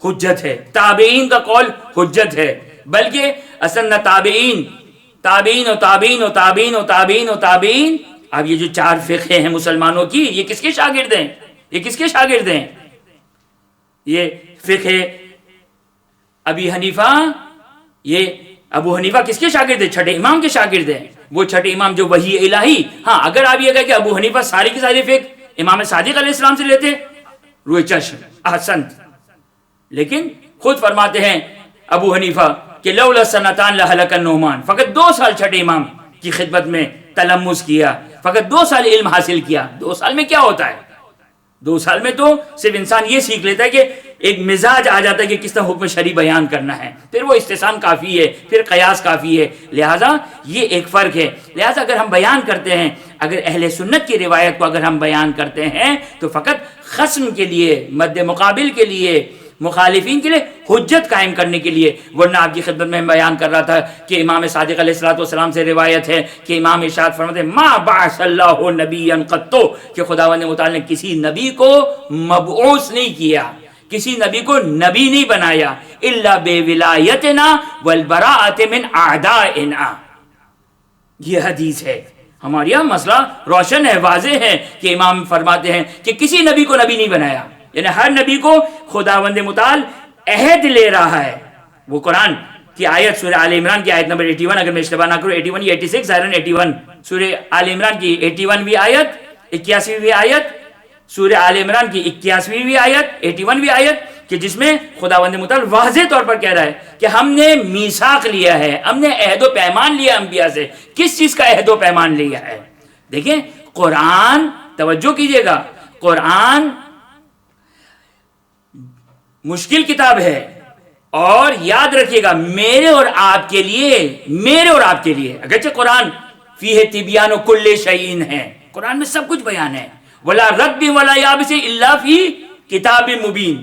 حجت ہے، تابعین کا قول حجت ہے، بلکہ اصل نہ تابعین و تابعین و تابعین و تابعین و تابعین. اب یہ جو 4 فقہ ہیں مسلمانوں کی، یہ کس کے شاگرد ہیں؟ یہ کس کے شاگرد ہیں؟ یہ فقہ ابی حنیفہ، یہ ابو حنیفہ کس کے شاگرد ہیں؟ چھٹے امام کے شاگرد ہیں. وہ چھٹے امام جو وحی الہی. ہاں اگر آپ یہ کہیں کہ ابو حنیفہ ساری کی ساری فقہ امام صادق علیہ السلام سے لیتے، روئے چشم، احسنت. لیکن خود فرماتے ہیں ابو حنیفہ کہ لولا سنتان لہلک النعمان، فقط 2 سال چھٹے امام کی خدمت میں تلمذ کیا، فقط 2 سال علم حاصل کیا. 2 سال میں کیا ہوتا ہے؟ 2 سال میں تو صرف انسان یہ سیکھ لیتا ہے کہ ایک مزاج آ جاتا ہے کہ کس طرح حکم شرعی بیان کرنا ہے، پھر وہ استحسان کافی ہے، پھر قیاس کافی ہے. لہٰذا یہ ایک فرق ہے. لہٰذا اگر ہم بیان کرتے ہیں، اگر اہل سنت کی روایت کو اگر ہم بیان کرتے ہیں تو فقط خصم کے لیے، مد مقابل کے لیے، مخالفین کے لیے حجت قائم کرنے کے لیے. ورنہ آپ کی خدمت میں بیان کر رہا تھا کہ امام صادق علیہ السلام سے روایت ہے کہ امام ارشاد فرماتے ہیں ما بعث اللہ نبیا قط، کہ خداوند متعال نے کسی نبی کو مبعوث نہیں کیا، کسی نبی کو نبی نہیں بنایا، الا بولایتنا والبراءۃ من اعدائنا. یہ حدیث ہے. ہمارے یہاں مسئلہ روشن ہے، واضح ہے کہ امام فرماتے ہیں کہ کسی نبی کو نبی نہیں بنایا، یعنی ہر نبی کو خداوند متعال عہد لے رہا ہے. وہ قرآن کی آیت سورہ آل عمران کی آیت نمبر 81، اگر میں اشتباہ نہ کروں 81 یا 86 ظاہراً 81، سورہ آل عمران کی 81ویں آیت، 81ویں آیت، سورہ آل عمران کی 81ویں آیت، 81ویں آیت، کہ جس میں خداوند متعال واضح طور پر کہہ رہا ہے کہ ہم نے میثاق لیا ہے، ہم نے عہد و پیمان لیا انبیاء سے. کس چیز کا عہد و پیمان لیا ہے؟ دیکھیں قرآن، توجہ کیجئے گا، قرآن مشکل کتاب ہے، اور یاد رکھیے گا میرے اور آپ کے لیے، اگرچہ قرآن فیہ تبیان کل شیء ہے، قرآن میں سب کچھ بیان ہے، ولا رب ولا یابس الا فی کتاب مبین.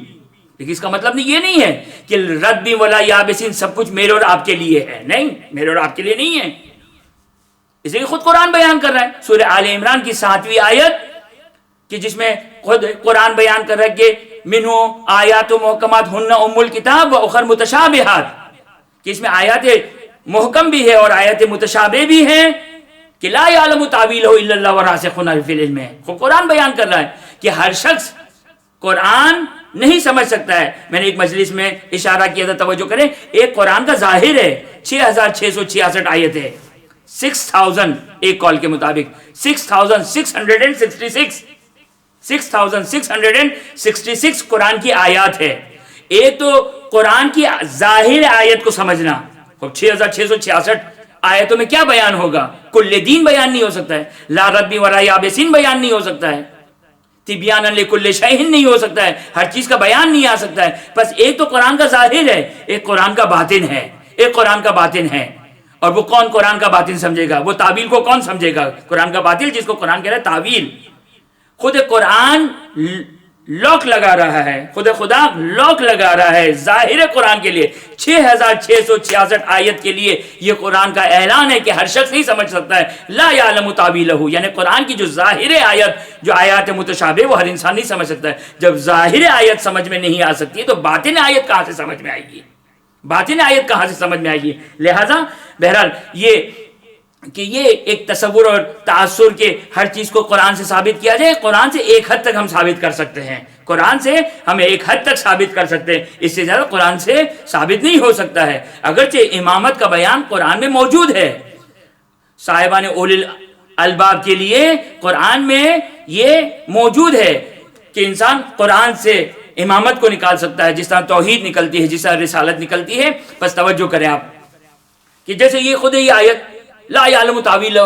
لیکن اس کا مطلب یہ نہیں ہے کہ رب ولا یابسین سب کچھ میرے اور آپ کے لیے ہے. نہیں، میرے اور آپ کے لیے نہیں ہے. اس لیے خود قرآن بیان کر رہا ہے سورہ آل عمران کی 7ویں آیت، کہ جس میں خود قرآن بیان کر رہا ہے کہ منہ آیات محکمات ہن ام الکتاب و اخر متشابہات، کہ اس میں آیات محکم بھی ہے اور آیات متشابہ بھی ہیں، کہ لا یعلم تاویلہ الا اللہ والراسخون فی العلم. خود قرآن بیان کر رہا ہے کہ ہر شخص قرآن نہیں سمجھ سکتا ہے. میں نے ایک مجلس میں اشارہ کیا تھا، توجہ کریں، ایک قرآن کا ظاہر ہے 6666 آیت ہے، 6000 ایک قول کے مطابق 6666 قرآن کی آیات ہے. ایک تو قرآن کی ظاہر آیت کو سمجھنا، 6666 آیتوں میں کیا بیان ہوگا؟ کل دین بیان نہیں ہو سکتا ہے، لا رب ولا یابسین بیان نہیں ہو سکتا ہے، تبیانا لکل شیء نہیں ہو سکتا ہے، ہر چیز کا بیان نہیں آ سکتا ہے. بس ایک تو قرآن کا ظاہر ہے، ایک قرآن کا باطن ہے، ایک قرآن کا باطن ہے. اور وہ کون قرآن کا باطن سمجھے گا؟ وہ تعویل کو کون سمجھے گا؟ قرآن کا باطن جس کو قرآن کہہ رہا ہے تعویل. خود قرآن لاک لگا رہا ہے، خدا لاک لگا رہا ہے ظاہر قرآن کے لیے. 6666 آیت کے لیے یہ قرآن کا اعلان ہے کہ ہر شخص نہیں سمجھ سکتا ہے. لا یعلم تاویلہ، یعنی قرآن کی جو ظاہر آیت، جو آیات متشابہ، وہ ہر انسان نہیں سمجھ سکتا ہے. جب ظاہر آیت سمجھ میں نہیں آ سکتی ہے تو باطن آیت کہاں سے سمجھ میں آئے گی؟ باطن آیت کہاں سے سمجھ میں آئے گی؟ لہذا بہرحال یہ ایک تصور اور تاثر کے ہر چیز کو قرآن سے ثابت کیا جائے. قرآن سے ایک حد تک ہم ثابت کر سکتے ہیں، قرآن سے ہم ایک حد تک ثابت کر سکتے ہیں، اس سے زیادہ قرآن سے ثابت نہیں ہو سکتا ہے. اگرچہ امامت کا بیان قرآن میں موجود ہے، صاحبان اولی الالباب کے لیے قرآن میں یہ موجود ہے کہ انسان قرآن سے امامت کو نکال سکتا ہے، جس طرح توحید نکلتی ہے، جس طرح رسالت نکلتی ہے. بس توجہ کریں آپ کہ جیسے یہ خود یہ آیت لا یعلم تاویلہ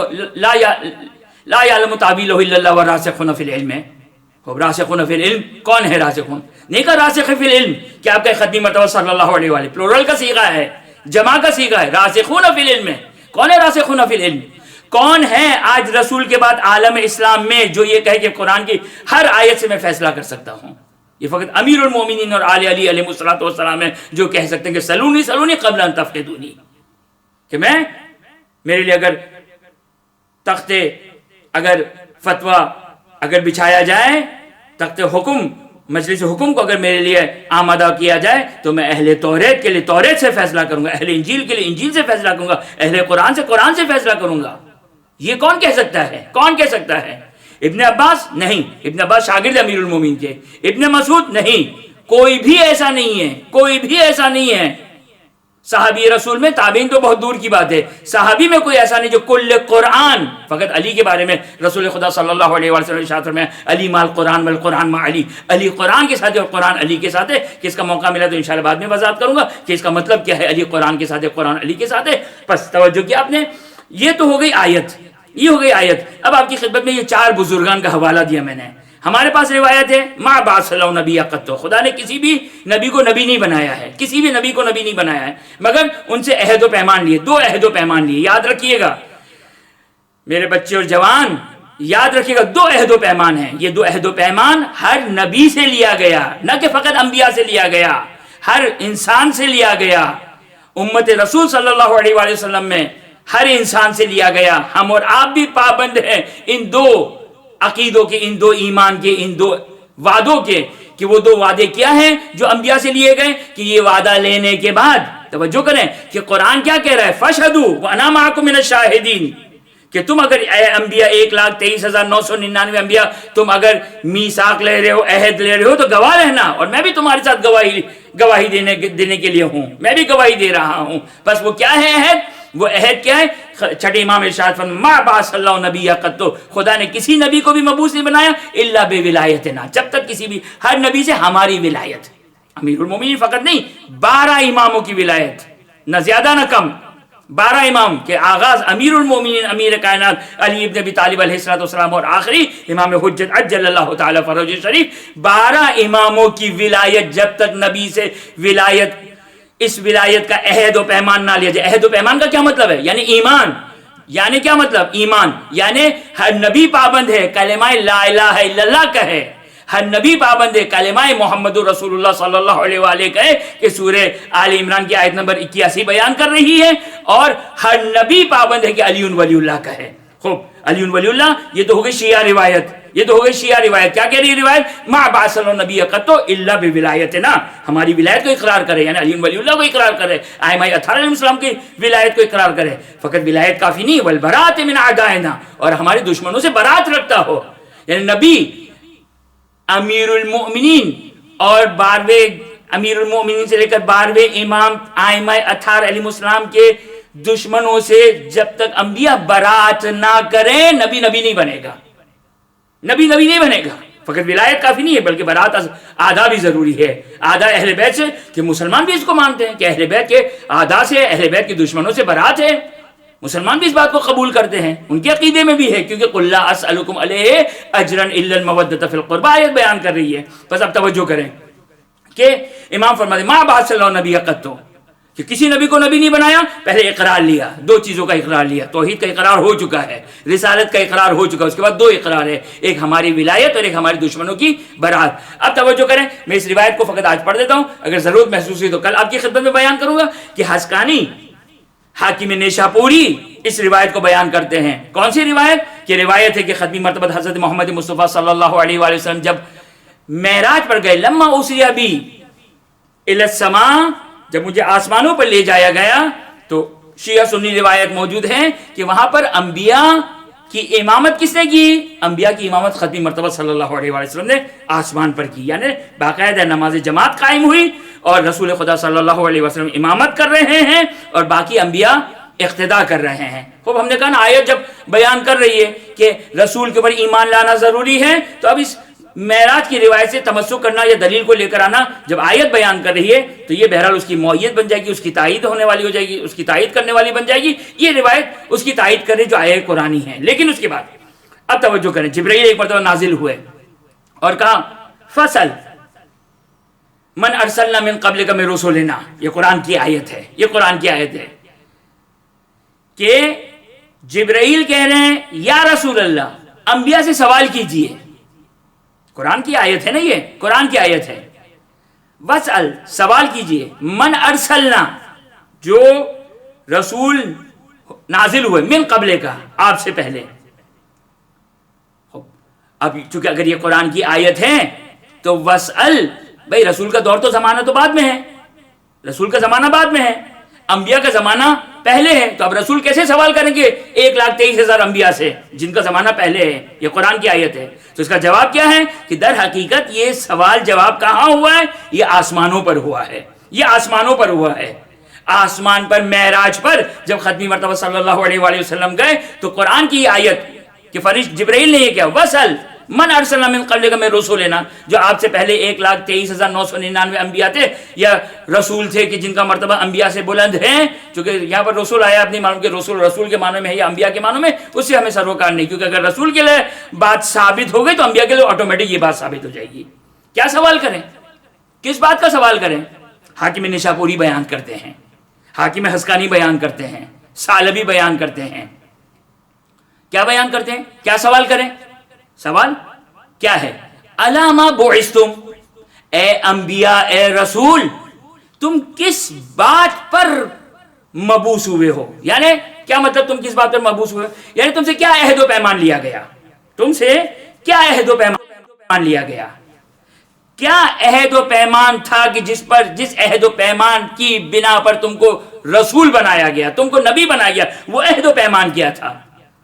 الا اللہ والراسخون فی العلم ہے. راسخون فی العلم کون ہے؟ راسخون نہیں کہا راسخ فی العلم کہ آپ کا ختمی مرتبہ صلی اللہ علیہ وآلہ، پلورل کا صیغہ ہے، جمع کا صیغہ ہے. راسخون فی العلم ہے. کون ہے راسخون فی العلم؟ کون ہے آج رسول کے بعد عالم اسلام میں جو یہ کہے کہ قرآن کی ہر آیت سے میں فیصلہ کر سکتا ہوں؟ یہ فقط امیر المومنین اور آل علی علیہ الصلوۃ والسلام ہیں جو کہہ سکتے ہیں کہ سلونی قبل ان تفقدونی، کہ میرے لیے اگر تختے، اگر فتویٰ اگر بچھایا جائے، تخت حکم، مجلس حکم کو اگر میرے لیے آمادہ کیا جائے تو میں اہل توریت کے لیے توریت سے فیصلہ کروں گا، اہل انجیل کے لیے انجیل سے فیصلہ کروں گا، اہل قرآن سے فیصلہ کروں گا. یہ کون کہہ سکتا ہے؟ کون کہہ سکتا ہے؟ ابن عباس نہیں، ابن عباس شاگرد امیر المومنین کے. ابن مسعود نہیں، کوئی بھی ایسا نہیں ہے، کوئی بھی ایسا نہیں ہے. صحابی رسول میں، تابعین تو بہت دور کی بات ہے، صحابی میں کوئی ایسا نہیں جو کل قرآن. فقط علی کے بارے میں رسول خدا صلی اللہ علیہ وسلم ارشاد فرمایا علی مال قرآن والقرآن مع علی، علی قرآن کے ساتھ ہے اور قرآن علی کے ساتھ ہے. کہ اس کا موقع ملا تو انشاءاللہ بعد میں وضاحت کروں گا کہ اس کا مطلب کیا ہے. علی قرآن کے ساتھ ہے، قرآن علی کے ساتھ ہے. بس توجہ کیا آپ نے، یہ تو ہو گئی آیت، یہ ہو گئی آیت. اب آپ کی خدمت میں یہ 4 بزرگان کا حوالہ دیا میں نے. ہمارے پاس روایت ہے ما بعث اللہ نبی قط، خدا نے کسی بھی نبی کو نبی نہیں بنایا ہے، کسی بھی نبی کو نبی نہیں بنایا ہے، مگر ان سے عہد و پیمان لیے. 2 عہد و پیمان لیے. یاد رکھیے گا میرے بچے اور جوان، یاد رکھیے گا 2 عہد و پیمان ہیں. یہ 2 عہد و پیمان ہر نبی سے لیا گیا، نہ کہ فقط انبیاء سے لیا گیا، ہر انسان سے لیا گیا. امت رسول صلی اللہ علیہ وآلہ وسلم میں ہر انسان سے لیا گیا. ہم اور آپ بھی پابند ہیں ان 2 عقیدوں کے، ان 2 ایمان کے، ان 2 وعدوں کے. کہ وہ 2 وعدے کیا ہیں جو انبیاء سے لیے گئے؟ کہ یہ وعدہ لینے کے بعد توجہ کریں کہ قرآن کیا کہہ رہا ہے، فَاشْهَدُوا وَأَنَا مَعَكُم مِّنَ الشَّاهِدِينَ، کہ تم اگر اے انبیاء 1,23,999 انبیاء تم اگر میثاق لے رہے ہو، عہد لے رہے ہو تو گواہ رہنا، اور میں بھی تمہارے ساتھ گواہی دینے کے لیے ہوں، میں بھی گواہی دے رہا ہوں. بس وہ کیا ہے عہد؟ وہ عہد کیا ہے؟ چھٹے امام ارشاد فرمایا ما بعث اللہ نبی قط، خدا نے کسی نبی کو بھی مبعوث نہیں بنایا الا بولایتنا، جب تک کسی بھی ہر نبی سے ہماری ولایت. امیر المومنین فقط نہیں، 12 اماموں کی ولایت، نہ زیادہ نہ کم. 12 امام کے آغاز امیر المومنین امیر کائنات علی ابن ابی طالب علیہ السلام اور آخری امام حجت عجل اللہ تعالی فرجہ شریف. 12 اماموں کی ولایت جب تک نبی سے ولایت، اس ولایت کا عہد و پیمان نہ لیا جائے. عہد و پیمان کا کیا مطلب ہے؟ یعنی ایمان. یعنی کیا مطلب؟ ایمان یعنی ہر نبی پابند ہے کلمہ لا الہ الا اللہ کہے، ہر نبی پابند ہے کلمہ محمد رسول اللہ صلی اللہ علیہ وآلہ کہے، کہ سورہ آل عمران کی آیت نمبر 81 بیان کر رہی ہے. اور ہر نبی پابند ہے کہ علی ولی اللہ کہے. خوب، علی ولی اللہ، یہ تو ہو گئی شیعہ روایت، یہ تو ہو گئی شیعہ روایت. کیا کہہ رہی ہے روایت؟ ما بعث اللہ نبی قط الا بولایتنا، ہماری ولایت کو اقرار کرے، یعنی علی ولی اللہ کو اقرار کرے، ائمہ اطہار علیہ السلام کی ولایت کو اقرار کرے. فقط ولایت کافی نہیں، والبراءۃ من اعدائنا، اور ہمارے دشمنوں سے برات رکھتا ہو. یعنی نبی امیر المؤمنین اور 12ویں امیر المؤمنین سے لے کر 12ویں امام ائمہ اطہار علیہ السلام کے دشمنوں سے جب تک انبیاء برات نہ کریں نبی نہیں بنے گا، نبی نہیں بنے گا. فقط ولایت کافی نہیں ہے بلکہ برات آدھا بھی ضروری ہے. آدھا اہل بیت سے، کہ مسلمان بھی اس کو مانتے ہیں کہ اہل بیت کے آدھا سے، اہل بیت کے دشمنوں سے برات ہے. مسلمان بھی اس بات کو قبول کرتے ہیں، ان کے عقیدے میں بھی ہے، کیونکہ قل لا اسألکم علیہ اجرا الا المودۃ فی القربى آیت بیان کر رہی ہے. بس اب توجہ کریں کہ امام فرماتے ما بعث اللہ نبی قط، کہ کسی نبی کو نبی نہیں بنایا، پہلے اقرار لیا، دو چیزوں کا اقرار لیا، توحید کا اقرار ہو چکا ہے، رسالت کا اقرار ہو چکا ہے، اس کے بعد دو اقرار ہے، ایک ہماری ولایت اور ایک ہمارے دشمنوں کی برات۔ اب توجہ کریں، میں اس روایت کو فقط آج پڑھ دیتا ہوں، اگر ضرورت محسوس ہوئی تو کل آپ کی خدمت میں بیان کروں گا کہ حسقانی حاکم نیشاپوری اس روایت کو بیان کرتے ہیں۔ کون سی روایت؟ یہ روایت ہے کہ ختمی مرتبہ حضرت محمد مصطفیٰ صلی اللہ علیہ وآلہ وسلم جب معراج پر گئے، لما اسری بی الی السماء، جب مجھے آسمانوں پر لے جایا گیا، تو شیعہ سنی روایت موجود ہے کہ وہاں پر انبیاء کی امامت کس نے کی؟ انبیاء کی امامت ختمی مرتبہ صلی اللہ علیہ وآلہ وسلم نے آسمان پر کی، یعنی باقاعدہ نماز جماعت قائم ہوئی اور رسول خدا صلی اللہ علیہ وسلم امامت کر رہے ہیں اور باقی انبیاء اقتداء کر رہے ہیں۔ خوب، ہم نے کہا نا آیت جب بیان کر رہی ہے کہ رسول کے اوپر ایمان لانا ضروری ہے، تو اب اس معراج کی روایت سے تمسک کرنا یا دلیل کو لے کر آنا جب آیت بیان کر رہی ہے تو یہ بہرحال اس کی معیت بن جائے گی، اس کی تائید ہونے والی ہو جائے گی، اس کی تائید کرنے والی بن جائے گی۔ یہ روایت اس کی تائید کرے جو آیت قرآنی ہے۔ لیکن اس کے بعد اب توجہ کریں، جبرائیل ایک مرتبہ نازل ہوئے اور کہا فصل من ارسلنا من قبلک من رسولنا، یہ قرآن کی آیت ہے، یہ قرآن کی آیت ہے کہ جبرائیل کہہ رہے ہیں یا رسول اللہ انبیاء سے سوال کیجئے، قرآن کی آیت ہے نا، یہ قرآن کی آیت ہے، وسأل سوال کیجئے، من ارسلنا جو رسول نازل ہوئے، من قبل کا آپ سے پہلے۔ اب چونکہ اگر یہ قرآن کی آیت ہے تو وسأل، بھئی رسول کا دور تو زمانہ تو بعد میں ہے، رسول کا زمانہ بعد میں ہے، انبیاء کا زمانہ پہلے ہے، تو اب رسول کیسے سوال کریں گے 1,23,000 انبیاء سے جن کا زمانہ پہلے ہے؟ یہ قرآن کی آیت ہے۔ تو اس کا جواب کیا ہے کہ در حقیقت یہ سوال جواب کہاں ہوا ہے؟ یہ آسمانوں پر ہوا ہے، یہ آسمانوں پر ہوا ہے۔ آسمان پر معراج پر جب ختمی مرتبہ صلی اللہ علیہ وآلہ وسلم گئے تو قرآن کی آیت کہ فرشت جبرائیل نے یہ کیا، وصل من ارسلنا من قبلک من رسولنا، جو آپ سے پہلے 1,23,999 انبیاء تھے یا رسول تھے کہ جن کا مرتبہ انبیاء سے بلند ہے، چونکہ یہاں پر رسول آیا اپنی معلوم کہ رسول کے معنی میں ہے یا انبیاء کے معنی میں، اس سے ہمیں سروکار نہیں، کیونکہ اگر رسول کے لیے بات ثابت ہو گئی تو انبیاء کے لیے آٹومیٹک یہ بات ثابت ہو جائے گی۔ کیا سوال کریں؟ کس بات کا سوال کریں؟ حاکم نیشاپوری بیان کرتے ہیں، حاکم حسقانی بیان کرتے ہیں، ثعلبی بیان کرتے ہیں، کیا بیان کرتے ہیں؟ کیا سوال کریں؟ سوال کیا ہے؟ علامہ بعثتم، اے انبیاء، اے رسول، تم کس بات پر مبعوث ہوئے ہو؟ یعنی کیا مطلب تم کس بات پر مبعوث ہوئے؟ یعنی تم سے کیا عہد و پیمان لیا گیا؟ تم سے کیا عہد و پیمان لیا گیا؟ کیا عہد و پیمان تھا کہ جس عہد و پیمان کی بنا پر تم کو رسول بنایا گیا، تم کو نبی بنایا گیا، وہ عہد و پیمان کیا تھا؟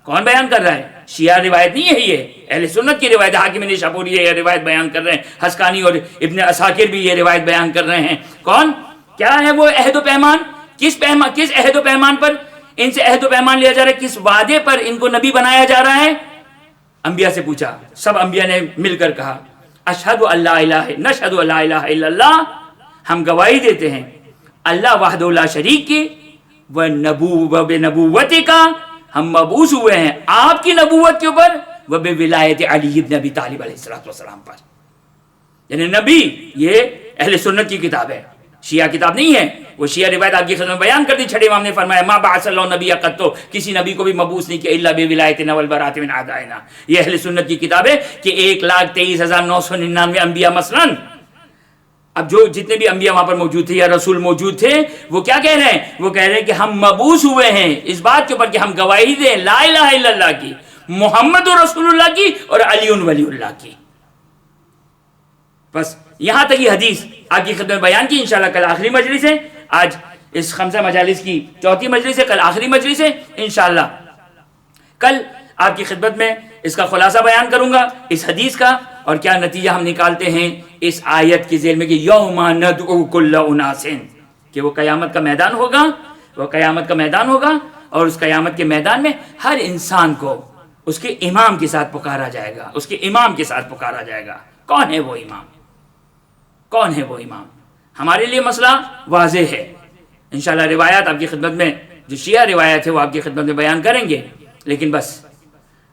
کون بیان کر رہا ہے؟ شیعہ روایت نہیں ہے، یہ اہل سنت کی روایت، حاکم نیشاپوری یہ روایت بیان کر رہے ہیں، حسقانی اور ابن عساکر بھی یہ روایت بیان کر رہے ہیں۔ کون؟ کیا ہے وہ عہد و پیمان؟ کس عہد و پیمان پر ان سے عہد و پیمان لیا جا رہا ہے؟ کس وعدے پر ان کو نبی بنایا جا رہا ہے؟ انبیاء سے پوچھا، سب انبیاء نے مل کر کہا اشہد ان لا الہ نشہد ان لا الہ الا اللہ، ہم گواہی دیتے ہیں اللہ وحدہ لا شریک کی وبنبوت کا، ہم مبعوث ہوئے ہیں آپ کی نبوت کے اوپر، وبولایت علی ابن ابی طالب علیہ السلام پر۔ یعنی نبی، یہ اہل سنت کی کتاب ہے، شیعہ کتاب نہیں ہے، وہ شیعہ روایت آپ کی خدمت میں بیان کر دی۔ چھٹے امام نے فرمایا ما بعث اللہ نبی قط، کسی نبی کو بھی مبعوث نہیں کیا الا بولایتنا والبراءۃ من اعدائنا۔ یہ اہل سنت کی کتاب ہے کہ 1,23,999 انبیاء مثلاً، اب جو جتنے بھی انبیاء وہاں پر موجود تھے یا رسول موجود تھے، وہ کیا کہہ رہے ہیں؟ وہ کہہ رہے ہیں کہ ہم مبعوث ہوئے ہیں اس بات کے اوپر کہ ہم گواہی دیں لا الہ الا اللہ کی، محمد رسول اللہ کی اور علی ولی اللہ کی۔ بس یہاں تک یہ حدیث آپ کی خدمت میں بیان کی۔ انشاءاللہ کل آخری مجلس ہے، آج اس خمسہ مجالس کی چوتھی مجلس ہے، کل آخری مجلس ہے انشاءاللہ۔ کل آپ کی خدمت میں اس کا خلاصہ بیان کروں گا اس حدیث کا، اور کیا نتیجہ ہم نکالتے ہیں اس آیت کی ذیل میں کہ یوم ندعو کل اناس، کہ وہ قیامت کا میدان ہوگا، وہ قیامت کا میدان ہوگا، اور اس قیامت کے میدان میں ہر انسان کو اس کے امام کے ساتھ پکارا جائے گا، اس کے امام کے ساتھ پکارا جائے گا۔ کون ہے وہ امام؟ کون ہے وہ امام؟ ہمارے لیے مسئلہ واضح ہے، انشاءاللہ روایات آپ کی خدمت میں، جو شیعہ روایت ہے وہ آپ کی خدمت میں بیان کریں گے، لیکن بس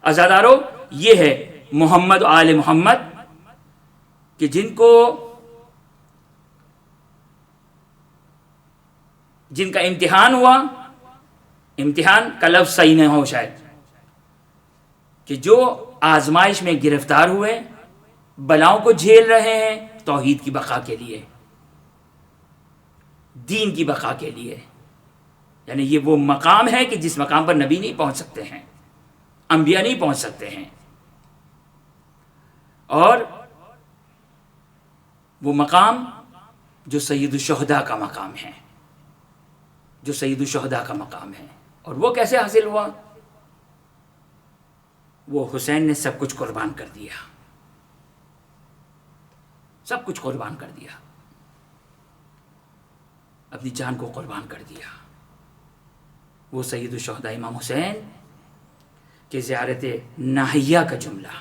عزادارو یہ ہے محمد و آل محمد کہ جن کا امتحان ہوا، امتحان کا لفظ صحیح نہیں ہو شاید، کہ جو آزمائش میں گرفتار ہوئے، بلاؤں کو جھیل رہے ہیں توحید کی بقا کے لیے، دین کی بقا کے لیے. یعنی یہ وہ مقام ہے کہ جس مقام پر نبی نہیں پہنچ سکتے ہیں، انبیاء نہیں پہنچ سکتے ہیں، اور وہ مقام جو سید الشہداء کا مقام ہے، جو سید الشہداء کا مقام ہے. اور وہ کیسے حاصل ہوا؟ وہ حسین نے سب کچھ قربان کر دیا، سب کچھ قربان کر دیا، اپنی جان کو قربان کر دیا. وہ سید الشہداء امام حسین کہ زیارت ناہیہ کا جملہ،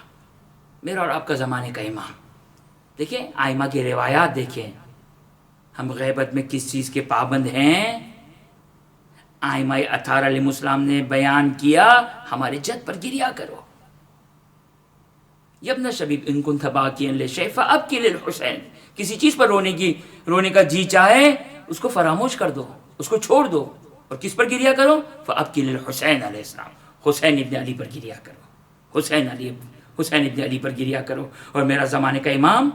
میرا اور آپ کا زمانے کا امام. دیکھیں آئمہ کی روایات دیکھیں، ہم غیبت میں کس چیز کے پابند ہیں. آئمہ اطہار علیہ السلام نے بیان کیا، ہمارے جد پر گریا کرو. یبن شبیب ان کنت باکیا لشیء فابکی للحسین. کسی چیز پر رونے کا جی چاہے اس کو فراموش کر دو، اس کو چھوڑ دو، اور کس پر گریا کرو؟ فابکی للحسین علیہ السلام. حسین ابن علی پر گریا کرو، حسین ابن علی پر گریا کرو. اور میرا زمانے کا امام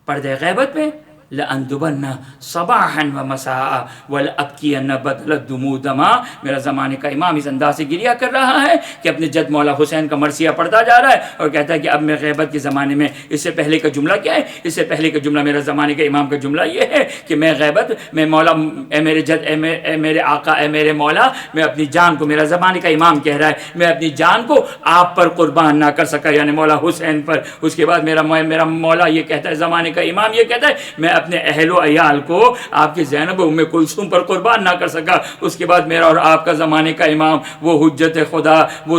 پردہ غیبت میں لأندبن صباحا ومساء ولأبکین بدل الدموع دما. میرا زمانے کا امام اس انداز سے گریا کر رہا ہے کہ اپنے جد مولا حسین کا مرثیہ پڑھتا جا رہا ہے اور کہتا ہے کہ اب میں غیبت کے زمانے میں، اس سے پہلے کا جملہ کیا ہے؟ اس سے پہلے کا جملہ میرا زمانے کا امام کا جملہ یہ ہے کہ میں غیبت میں مولا، اے میرے جد، اے میرے آقا، اے میرے مولا، میں اپنی جان کو، میرا زمانے کا امام کہہ رہا ہے، میں اپنی جان کو آپ پر قربان نہ کر سکا، یعنی مولا حسین پر. اس کے بعد میرا مولا یہ کہتا ہے، زمانے کا امام یہ کہتا ہے، میں اپنے اہل و عیال کو آپ کی زینب ام کلثوم پر قربان نہ کر سکا. اس کے بعد میرا اور آپ کا زمانے کا امام، وہ حجت خدا، وہ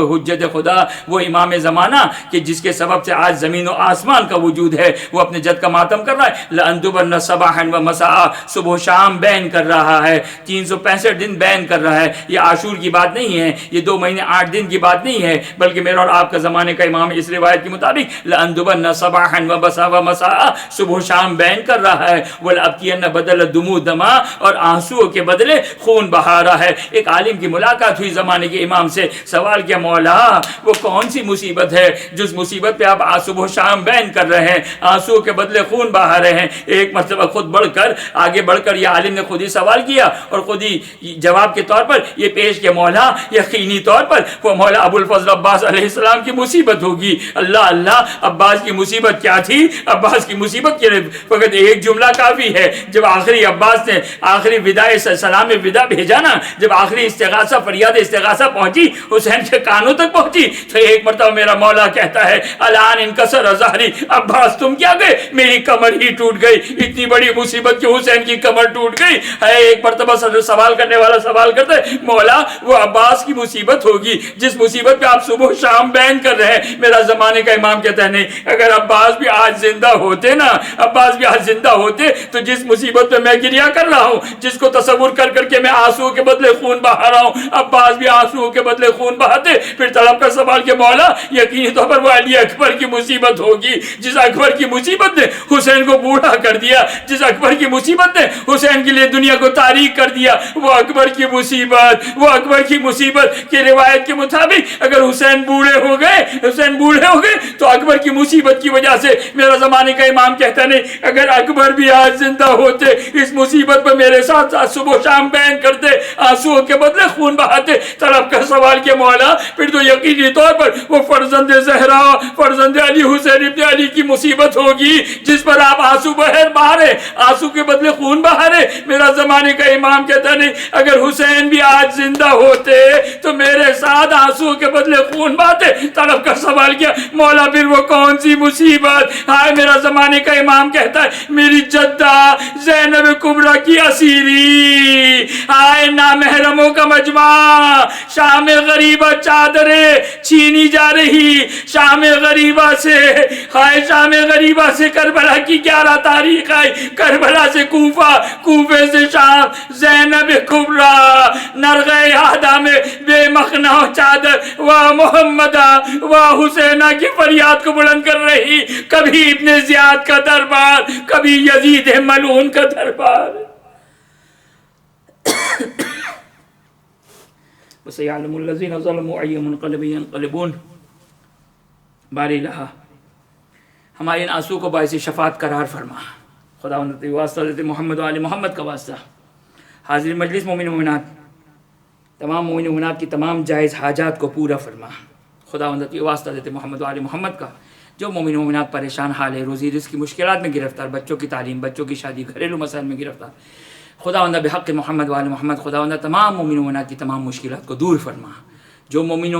حجت خدا، وہ امام زمانہ کہ جس کے سبب سے آج زمین و آسمان کا وجود ہے، وہ اپنے جد کا ماتم کر رہا ہے. لأندبن صباحا ومساء، صبح و شام بین کر رہا ہے، 365 دن بین کر رہا ہے. یہ عاشور کی بات نہیں ہے، یہ 2 مہینے 8 دن کی بات نہیں ہے، بلکہ میرا اور آپ کا زمانے کا امام اس روایت کے مطابق لأندبن صباحا ومساء، صبح و شام بین کر رہا ہے. وَلَأَبْكِيَنَّ بَدَلَ الدُّمُوعِ دَمًا، اور آنسوؤں کے بدلے خون بہا رہا ہے. ایک عالم کی ملاقات ہوئی زمانے کے امام سے، سوال کیا، مولا وہ کون سی مصیبت ہے جس مصیبت پہ آپ صبح و شام بین کر رہے ہیں، آنسوؤں کے بدلے خون بہا رہے ہیں؟ ایک مرتبہ خود آگے بڑھ کر یہ عالم نے خود ہی سوال کیا اور خود ہی جواب کے طور پر یہ پیش کیا، مولا یقینی طور پر وہ مولا ابو الفضل عباس علیہ السلام کی مصیبت ہوگی. اللہ اللہ، عباس کی مصیبت کیا تھی؟ عباس کی مصیبت کے فقط ایک جملہ کافی ہے. جب آخری عباس نے آخری وداع سلام ودا بھیجا نا، جب آخری استغاثہ، فریاد استغاثہ پہنچی، حسین کے کانوں تک پہنچی، تو ایک مرتبہ میرا مولا کہتا ہے، الان انکسر ظہری، عباس تم کیا گئے؟ میری کمر ہی ٹوٹ گئی. اتنی بڑی مصیبت کہ حسین کی کمر ٹوٹ گئی ہے. ایک مرتبہ سوال کرنے والا سوال کرتا ہے، مولا وہ عباس کی مصیبت ہوگی جس مصیبت پہ آپ صبح شام بین کر رہے ہیں. میرا زمانے کا امام کہتا ہے، نہیں، اگر عباس بھی آج زندہ ہوتے نا، عباس بھی آج زندہ ہوتے تو جس مصیبت پہ میں گریا کر رہا ہوں، جس کو تصور کر کر کے میں آنسو کے بدلے خون بہا رہا ہوں، عباس بھی آنسو کے بدلے خون بہاتے. پھر طلب کا سوال کہ مولا یقینی طور پر وہ علی اکبر کی مصیبت ہوگی، جس اکبر کی مصیبت نے حسین کو بوڑھا کر دیا، جس اکبر کی مصیبت نے حسین کے لیے دنیا کو تاریک کر دیا. وہ اکبر کی مصیبت، وہ اکبر کی مصیبت کی روایت کے مطابق اگر حسین بوڑھے ہو گئے تو اکبر کی مصیبت کی وجہ سے میرا زمانے کا امام کہتا نہیں، اگر اکبر بھی آج زندہ ہوتے، اس مصیبت پر میرے ساتھ صبح و شام بین کرتے، آنسو کے بدلے خون بہاتے. طلب کا سوال کیا، مولا پھر تو یقینی طور پر وہ فرزند زہرا، فرزند علی حسین ابن علی کی مصیبت ہوگی جس پر آپ آنسو بہا رہے، آنسو کے بدلے خون بہا رہے. میرا زمانے کا امام کہتا نہیں، اگر حسین بھی آج زندہ ہوتے تو میرے ساتھ آنسو کے بدلے خون بہاتے. طلب کا سوال کیا، مولا پھر وہ کون سی مصیبت؟ ہائے، میرا زمانے کا امام کہتا ہے، میری جدہ زینب کبریٰ کی اسیری، ہائے نامحرموں کا مجمع، شام غریبہ چادریں چھینی جا رہی، شام غریبہ سے، ہائے شام غریبہ سے کربلا کی 11 تاریخ آئی، کربلا سے کوفہ، کوفے سے شام، زینب کبریٰ نرغہ یادہ میں بے مخنہ چادر و محمدہ و حسینہ کی فریاد کو بلند کر رہی. کبھی ابن زیاد کا دربار، کبھی یزید ملعون کا دربار. وسيعلم الذين ظلموا أي منقلب ينقلبون. باری الہ ہمارے ان آنسو کو باعث شفاعت قرار فرما. خداوند واسطہ حضرت محمد و آل محمد کا واسطہ حاضر مجلس مومن و مومنات تمام مومن و مومنات کی تمام جائز حاجات کو پورا فرما. خداوند واسطہ حضرت محمد و آل محمد کا جو مومن و مومنات پریشان حال ہے، روزی رزق کی مشکلات میں گرفتار، بچوں کی تعلیم، بچوں کی شادی، گھریلو مسائل میں گرفتار، خداوند بحق محمد و آل محمد خداوند تمام مومن و مومنات کی تمام مشکلات کو دور فرما. جو مومن و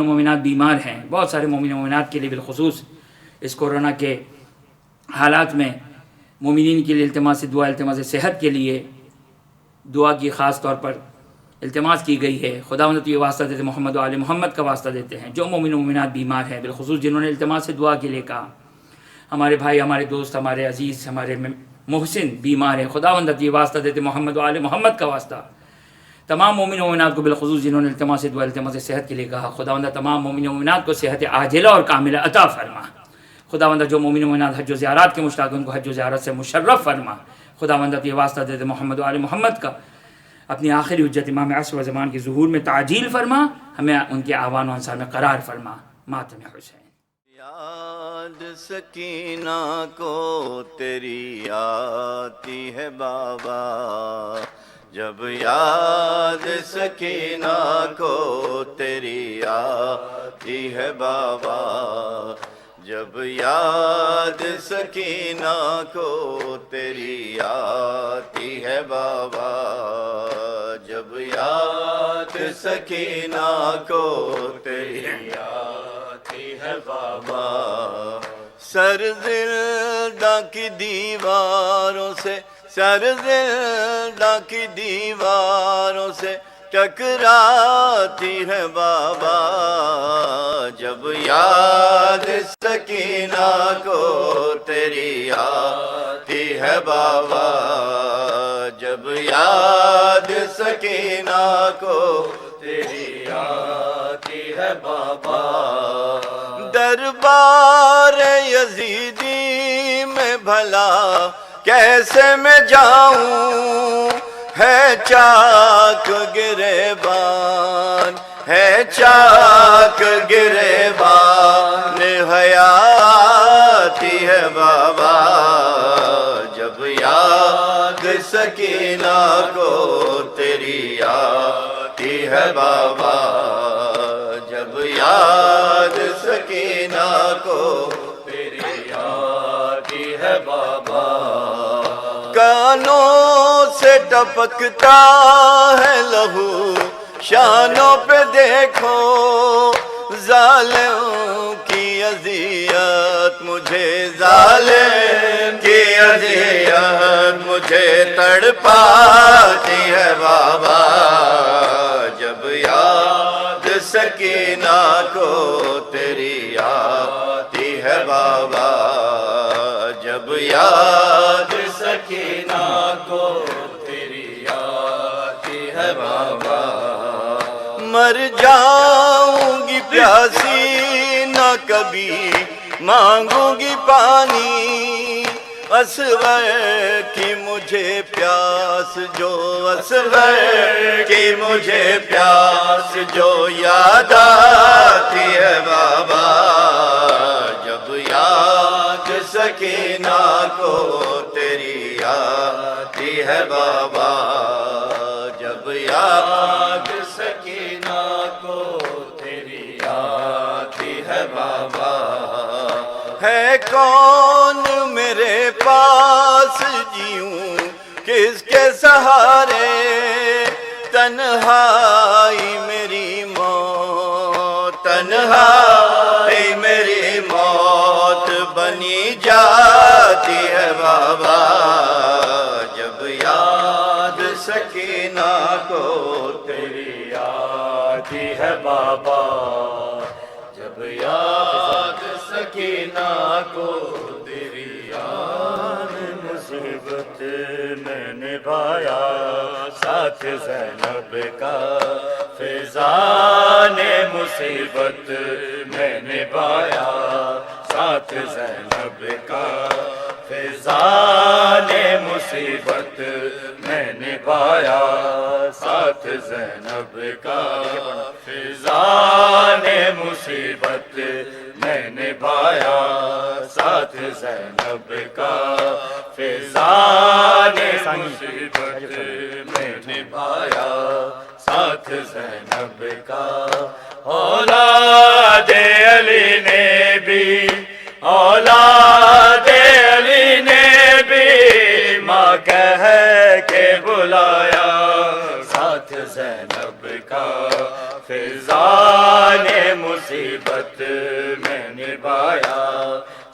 مومنات بیمار ہیں، بہت سارے مومن و مومنات کے لیے بالخصوص اس کورونا کے حالات میں مومنین کے لیے التماس دعا، التماس صحت کے لیے دعا کی خاص طور پر التماس کی گئی ہے. خداوند تو یہ واسطہ دیتے محمد و آل محمد کا واسطہ دیتے ہیں. جو مومن و مومنات بیمار ہیں بالخصوص جنہوں نے التماس دعا کے لیے کہا، ہمارے بھائی، ہمارے دوست، ہمارے عزیز، ہمارے محسن بیمار ہیں، خداوند تو یہ واسطہ دیتے محمد و آل محمد کا واسطہ تمام مومن و مومنات کو بالخصوص جنہوں نے التماس دعا، التماس صحت کے لیے کہا، خداوند تمام مومن و مومنات کو صحت عاجلہ اور کاملہ عطا فرما. خداوند جو مومن و مومنات حج و زیارات کے مشتاق ہیں ان کو حج و زیارت سے مشرف فرما. خداوند یہ واسطہ دیتے محمد و آل محمد کا اپنی آخری حجت امام عصر و زمان کی ظہور میں تعجیل فرما، ہمیں ان کے آوان و انصار میں قرار فرما. ماتم حسین. یاد سکینہ کو تیری آتی ہے بابا، جب یاد سکینہ کو تیری آتی ہے بابا، جب یاد سکینہ کو تیری آتی ہے بابا، جب یاد سکینہ کو تیری آتی ہے بابا. سر زندہ کی دیواروں سے، سر زندہ کی دیواروں سے ٹکراتی ہے بابا، جب یاد سکینہ کو تیری آتی ہے بابا، جب یاد سکینہ کو تیری آتی ہے بابا. دربار یزیدی میں بھلا کیسے میں جاؤں، ہے چاک گریبان، ہے چاک گریبان حیاتی ہے بابا، جب یاد سکینہ کو تیری آتی ہے بابا، جب یاد سکینہ کو تیری آتی ہے بابا. کانوں سے ٹپکتا ہے لہو، شانوں پہ دیکھو ظالم کی اذیت، مجھے ظالم کی اذیت مجھے تڑپاتی ہے بابا، جب یاد سکینہ کو تیری آتی ہے بابا، جب یاد سکینہ کو تیری آتی ہے بابا. مر جاؤں گی پیاسی نہ کبھی مانگوں گی پانی، اصغر کی مجھے پیاس جو، اصغر کی مجھے پیاس جو یاد آتی ہے بابا، جب یاد سکینہ کو تیری آتی ہے بابا، جب یاد سکینہ کو تیری آتی ہے بابا. ہے کون میرے پاس جیوں کس کے سہارے، تنہائی میری موت، تنہائی میری موت بنی جاتی ہے بابا، جب یاد سکینہ کو تیری آتی ہے بابا، جب یاد سکینہ کو تیری آتی. مصیبت میں نبھایا ساتھ زینب کا، فضان مصیبت میں نبھایا ساتھ زینب کا، فیضان مصیبت میں نبھایا ساتھ زینب کا، فیضان مصیبت میں نبھایا ساتھ زینب کا، فیضان مصیبت میں نبھایا ساتھ زینب کا۔ اولاد علی نے بھی، اولاد علی نے بھی ماں کہہ کے بلایا ساتھ زینب کا، فیضان مصیبت میں نبھایا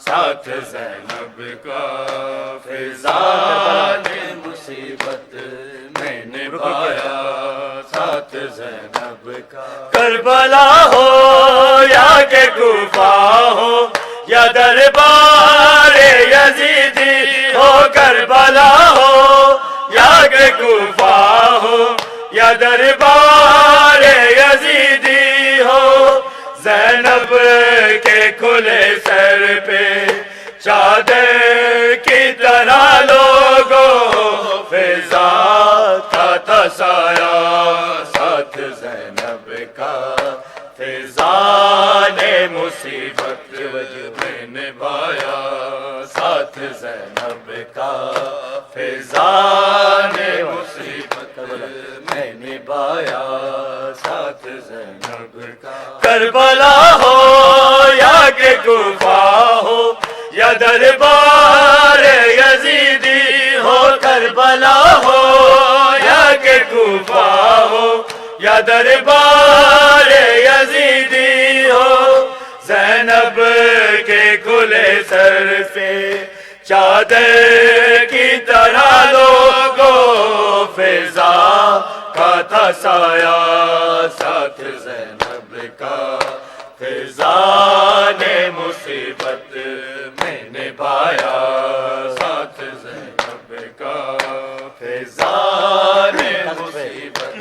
ساتھ زینب کا، فیضان مصیبت میں نبھایا ساتھ زینب کا۔ کربلا ہو یا کہ کوفہ ہو یا دربار یزیدی ہو، کربلا ہو یا کہ کوفہ ہو یا دربار یزیدی ہو، زینب کے کھلے سر پہ چادر کی طرح لوگوں فضا کا سایہ ساتھ زینب کا، فیضان مصیبت میں نبھایا ساتھ زینب کا، فیضان مصیبت میں نبھایا ساتھ زینب کا۔ کربلا ہو یا کہ کوفہ ہو یا دربار یزیدی ہو، کربلا ہو یا کہ کوفہ ہو یا دربار یزیدی ہو، زینب کے کھلے سر پہ چادر کی طرح لوگوں فضا کا تھا سایہ ساتھ زینب کا، فیضان مصیبت میں نبھایا ساتھ زینب کا، فیضان مصیبت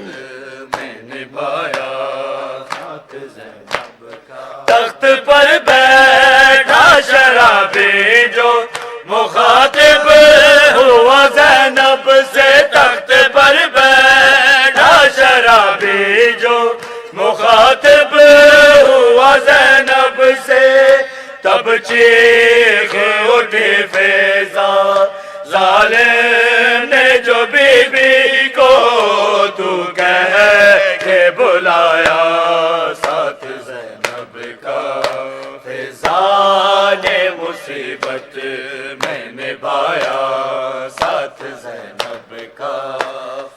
میں نبھایا ساتھ زینب کا۔ تخت پر بیٹھا شرابی جو مخاطب ہوا زینب سے، تخت پر بیٹھا شرابی جو مخاطب ہوا زینب سے، تب چیخ اٹھی فیضا ظالم نے جو بی بی کو تو کہہ کے بلایا ساتھ زینب کا، فیضان مصیبت میں نبھایا ساتھ زینب کا،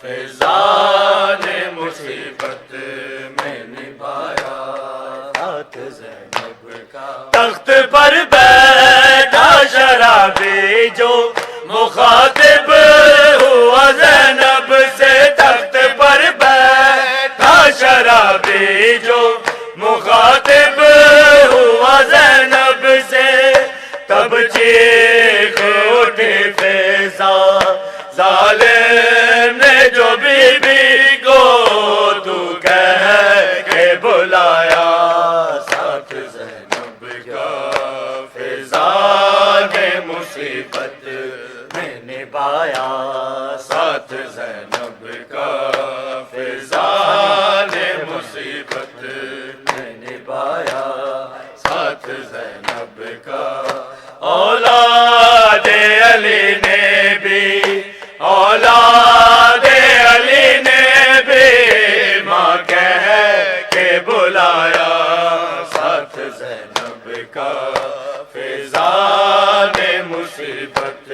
فیضان مصیبت میں نبھایا ساتھ زینب کا۔ تخت پر بیٹھا شرابی جو مخاطب ہوا زینب سے، تخت پر بیٹھا شرابی جو مخاطب ہوا زینب سے، تب چیخ اٹھی فیضا ظالم نے جو بی بی کو تو کہہ کے بلایا ساتھ زینب کا، فیضان مصیبت میں نبھایا ساتھ زینب کا، فیضان مصیبت میں نبھایا ساتھ زینب کا۔ اولاد علی نے بھی، اولاد علی نے بھی ماں کہہ کے بلایا ساتھ زینب کا، فیضان مصیبت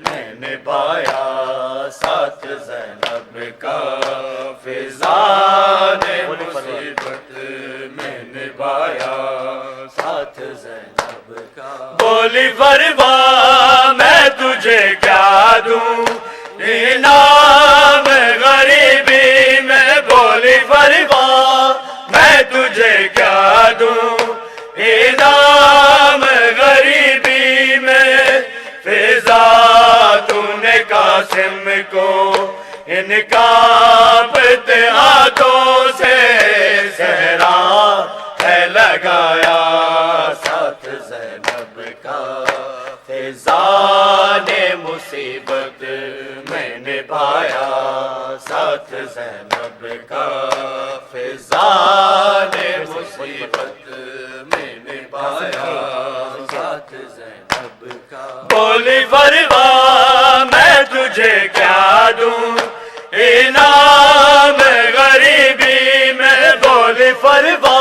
میں نبھایا ساتھ زینب کا، فیضان مصیبت میں نبھایا ساتھ زینب کا۔ بولی فرما میں تجھے کیا دوں انعام غریبی میں، بولی فرما میں تجھے کیا دوں انعام غریبی میں، فضا تو نے قاسم کو ان کانپتے ہاتھوں سے صحرا ہے لگایا ساتھ زینب کا، فضا زینب کا فیضان مصیبت میں نے پایا ساتھ زینب کا بولی فروا میں تجھے کیا دوں انعام غریبی میں بولی فروا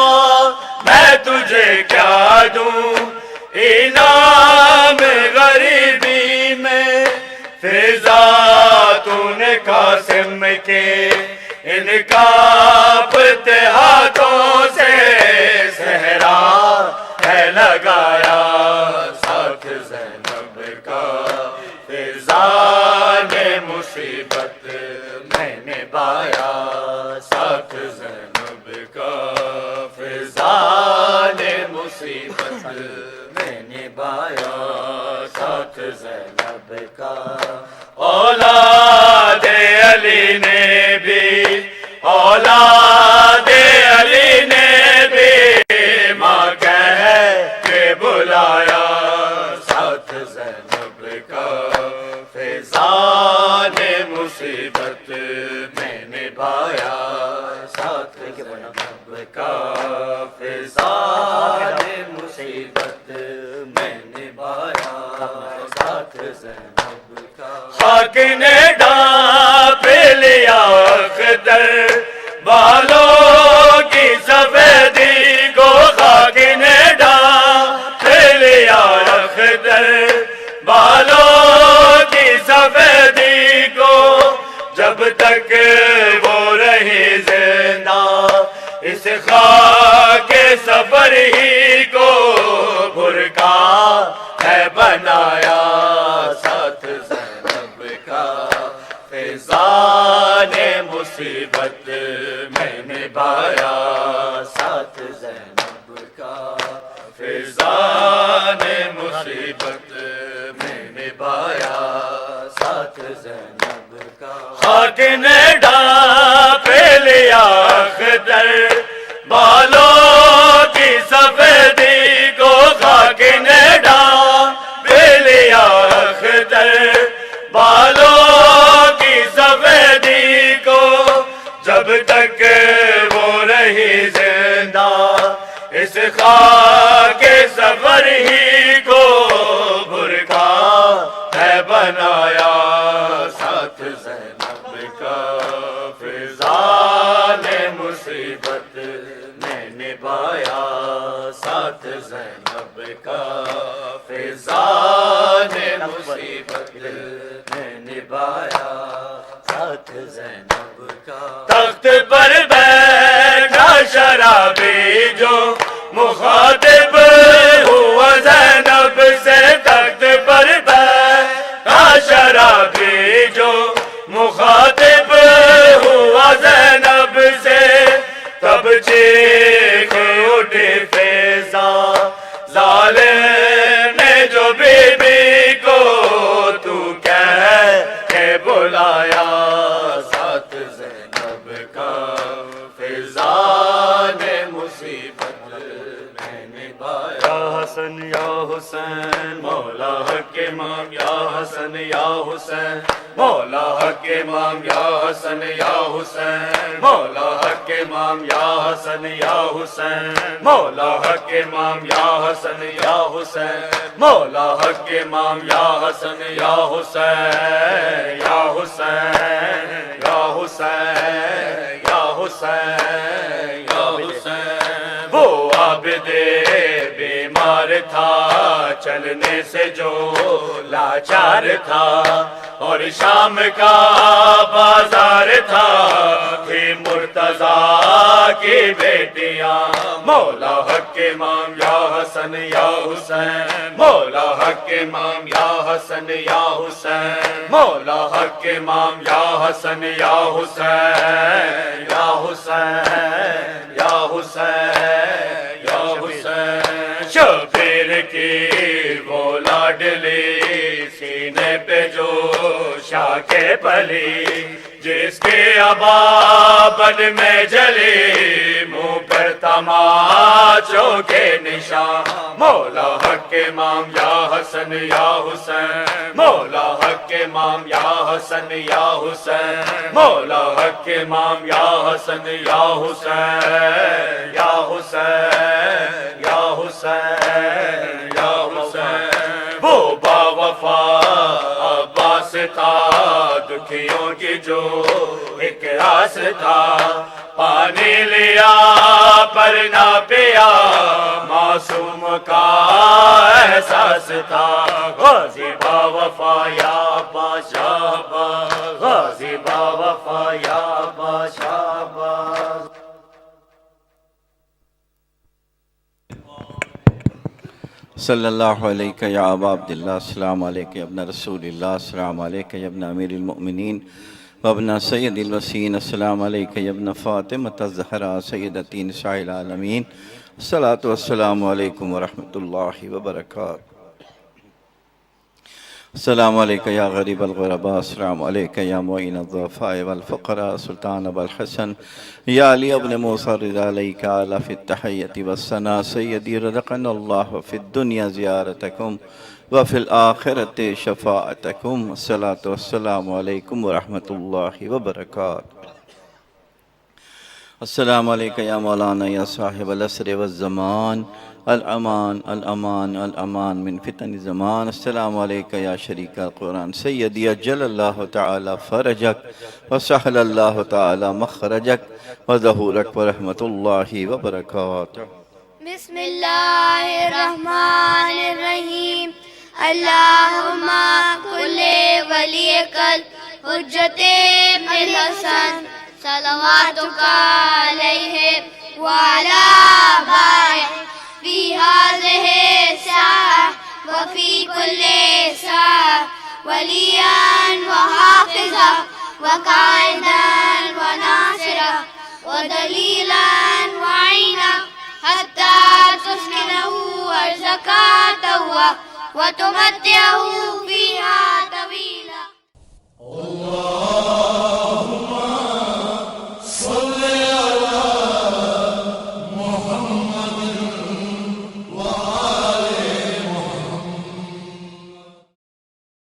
میں تجھے کیا دوں انعام غریبی میں فضا تو نے قاسم کے ان کانپتے ہاتھوں سے صحرا ہے لگایا ساتھ زینب کا فضان مصیبت میں نے بایا ساتھ زینب کا فضان مصیبت میں نے بایا ساتھ زینب کا اولاد علی نے بھی اولاد علی نے بھی ماں کہہ کے بلایا ساتھ زینب کا فیضان مصیبت میں نے بایا ساتھ زینب کا فیضان مصیبت میں نے بایا ساتھ زینب کا خاک نے ڈانپ لیا اختر بالوں کی سفیدی کو خاک نے ڈانپ لیا اختر بالوں کی سفیدی کو جب تک وہ رہی زندہ اس خاک سفر ہی کو برقع ہے بنایا ساتھ زینب کا فیضان مصیبت میں نے بایا ساتھ زینب کا فیضان مصیبت میں نے بایا ساتھ زینب کا خاک نے ڈانپ لیا اختر بالوں کی سفیدی کو خاک نے ڈانپ لیا اختر بالوں کی سفیدی کو جب تک وہ رہی زندہ اس خاک سفر ہی کو برقع ہے بنایا ساتھ زینب کا فیضان مصیبت میں نے بایا ساتھ زینب کا فیضان مصیبت میں نے بایا ساتھ زینب کا تخت پر بیٹھا شرابی جو مخاطب ہوا زینب سے تخت پر بیٹھا شرابی جو مخاطب ہوا زینب سے تب چیخ اٹھی فیضا ظالم نے جو بی بی کو تو کہہ کے بلایا ساتھ زینب کا فیضان مصیبت میں نے بایا حسن یا حسین مولا حق امام یا حسن یا حسین مولا حق امام یا حسن یا حسین مولا حق امام یا حسن یا حسین مولا حق امام یا حسن یا حسین مولا حق امام یا حسن یا حسین یا حسین یا حسین یا حسین یا حسین وہ عابد بیمار تھا چلنے سے جو لاچار تھا اور شام کا بازار تھا تھی مرتضیٰ کی بیٹیاں مولا حق امام یا حسن یا حسین مولا حق امام یا حسن یا حسین مولا حق امام یا حسن یا حسین یا حسین یا حسین یا حسین شبیر کی وہ لاڈلی سینے پہ جو شاخ پلی جس کے ابابد میں جلی منہ پر تماچوں کے نشان مولا حق امام یا حسن یا حسین مولا حق حق امام یا حسن یا حسین مولا حق امام یا حسن یا حسین یا حسین یا حسین یا حسین وہ با وفا عباس تھا دکھیوں کی جو ایک راس تھا پانی لیا پر نہ پیا معصوم کا احساس تھا غازی با وفا یا بادشاہ باز غازی با وفا یا بادشاہ باز صلی اللہ علیہ یا ابا عبداللہ السلام علیکم یا ابن رسول اللہ السلام علیکم یا ابن امیر المؤمنین وابن سید الوسین السلام علیکم یا ابن فاطمۃ الزہرا سیدتی نساء العالمین الصلاۃ والسلام علیکم ورحمۃ اللہ وبرکاتہ السلام علیکم یا غریب الغرباء السلام علیکم یا معین الضعفاء والفقراء سلطان ابو الحسن یا علی ابن موسیٰ رضا علیک اعلی فی التحیۃ والثناء سیدی رزقنا اللہ فی الدنیا زیارتکم وفی الآخرت شفاعتکم الصلاۃ والسلام علیکم ورحمۃ اللہ وبرکاتہ السلام علیکم یا مولانا یا صاحب العصر والزمان الامان الامان الامان من فتن زمان السلام علیکم یا شریک القرآن سیدی اجل اللہ تعالی فرجک وسہل اللہ تعالی مخرجک وظہورک ورحمۃ اللہ وبرکاتہ بسم اللہ الرحمن الرحیم اللہم کل ولیک الحجت ابن الحسن صلواتک علیہ وعلی آبائہ في هذه الساعة وفي كل ساعة وليا وحافظا وقائدا وناصرا ودليلا وعينا حتى تسكنه أرزك توا وتمتعه فيها طويلا.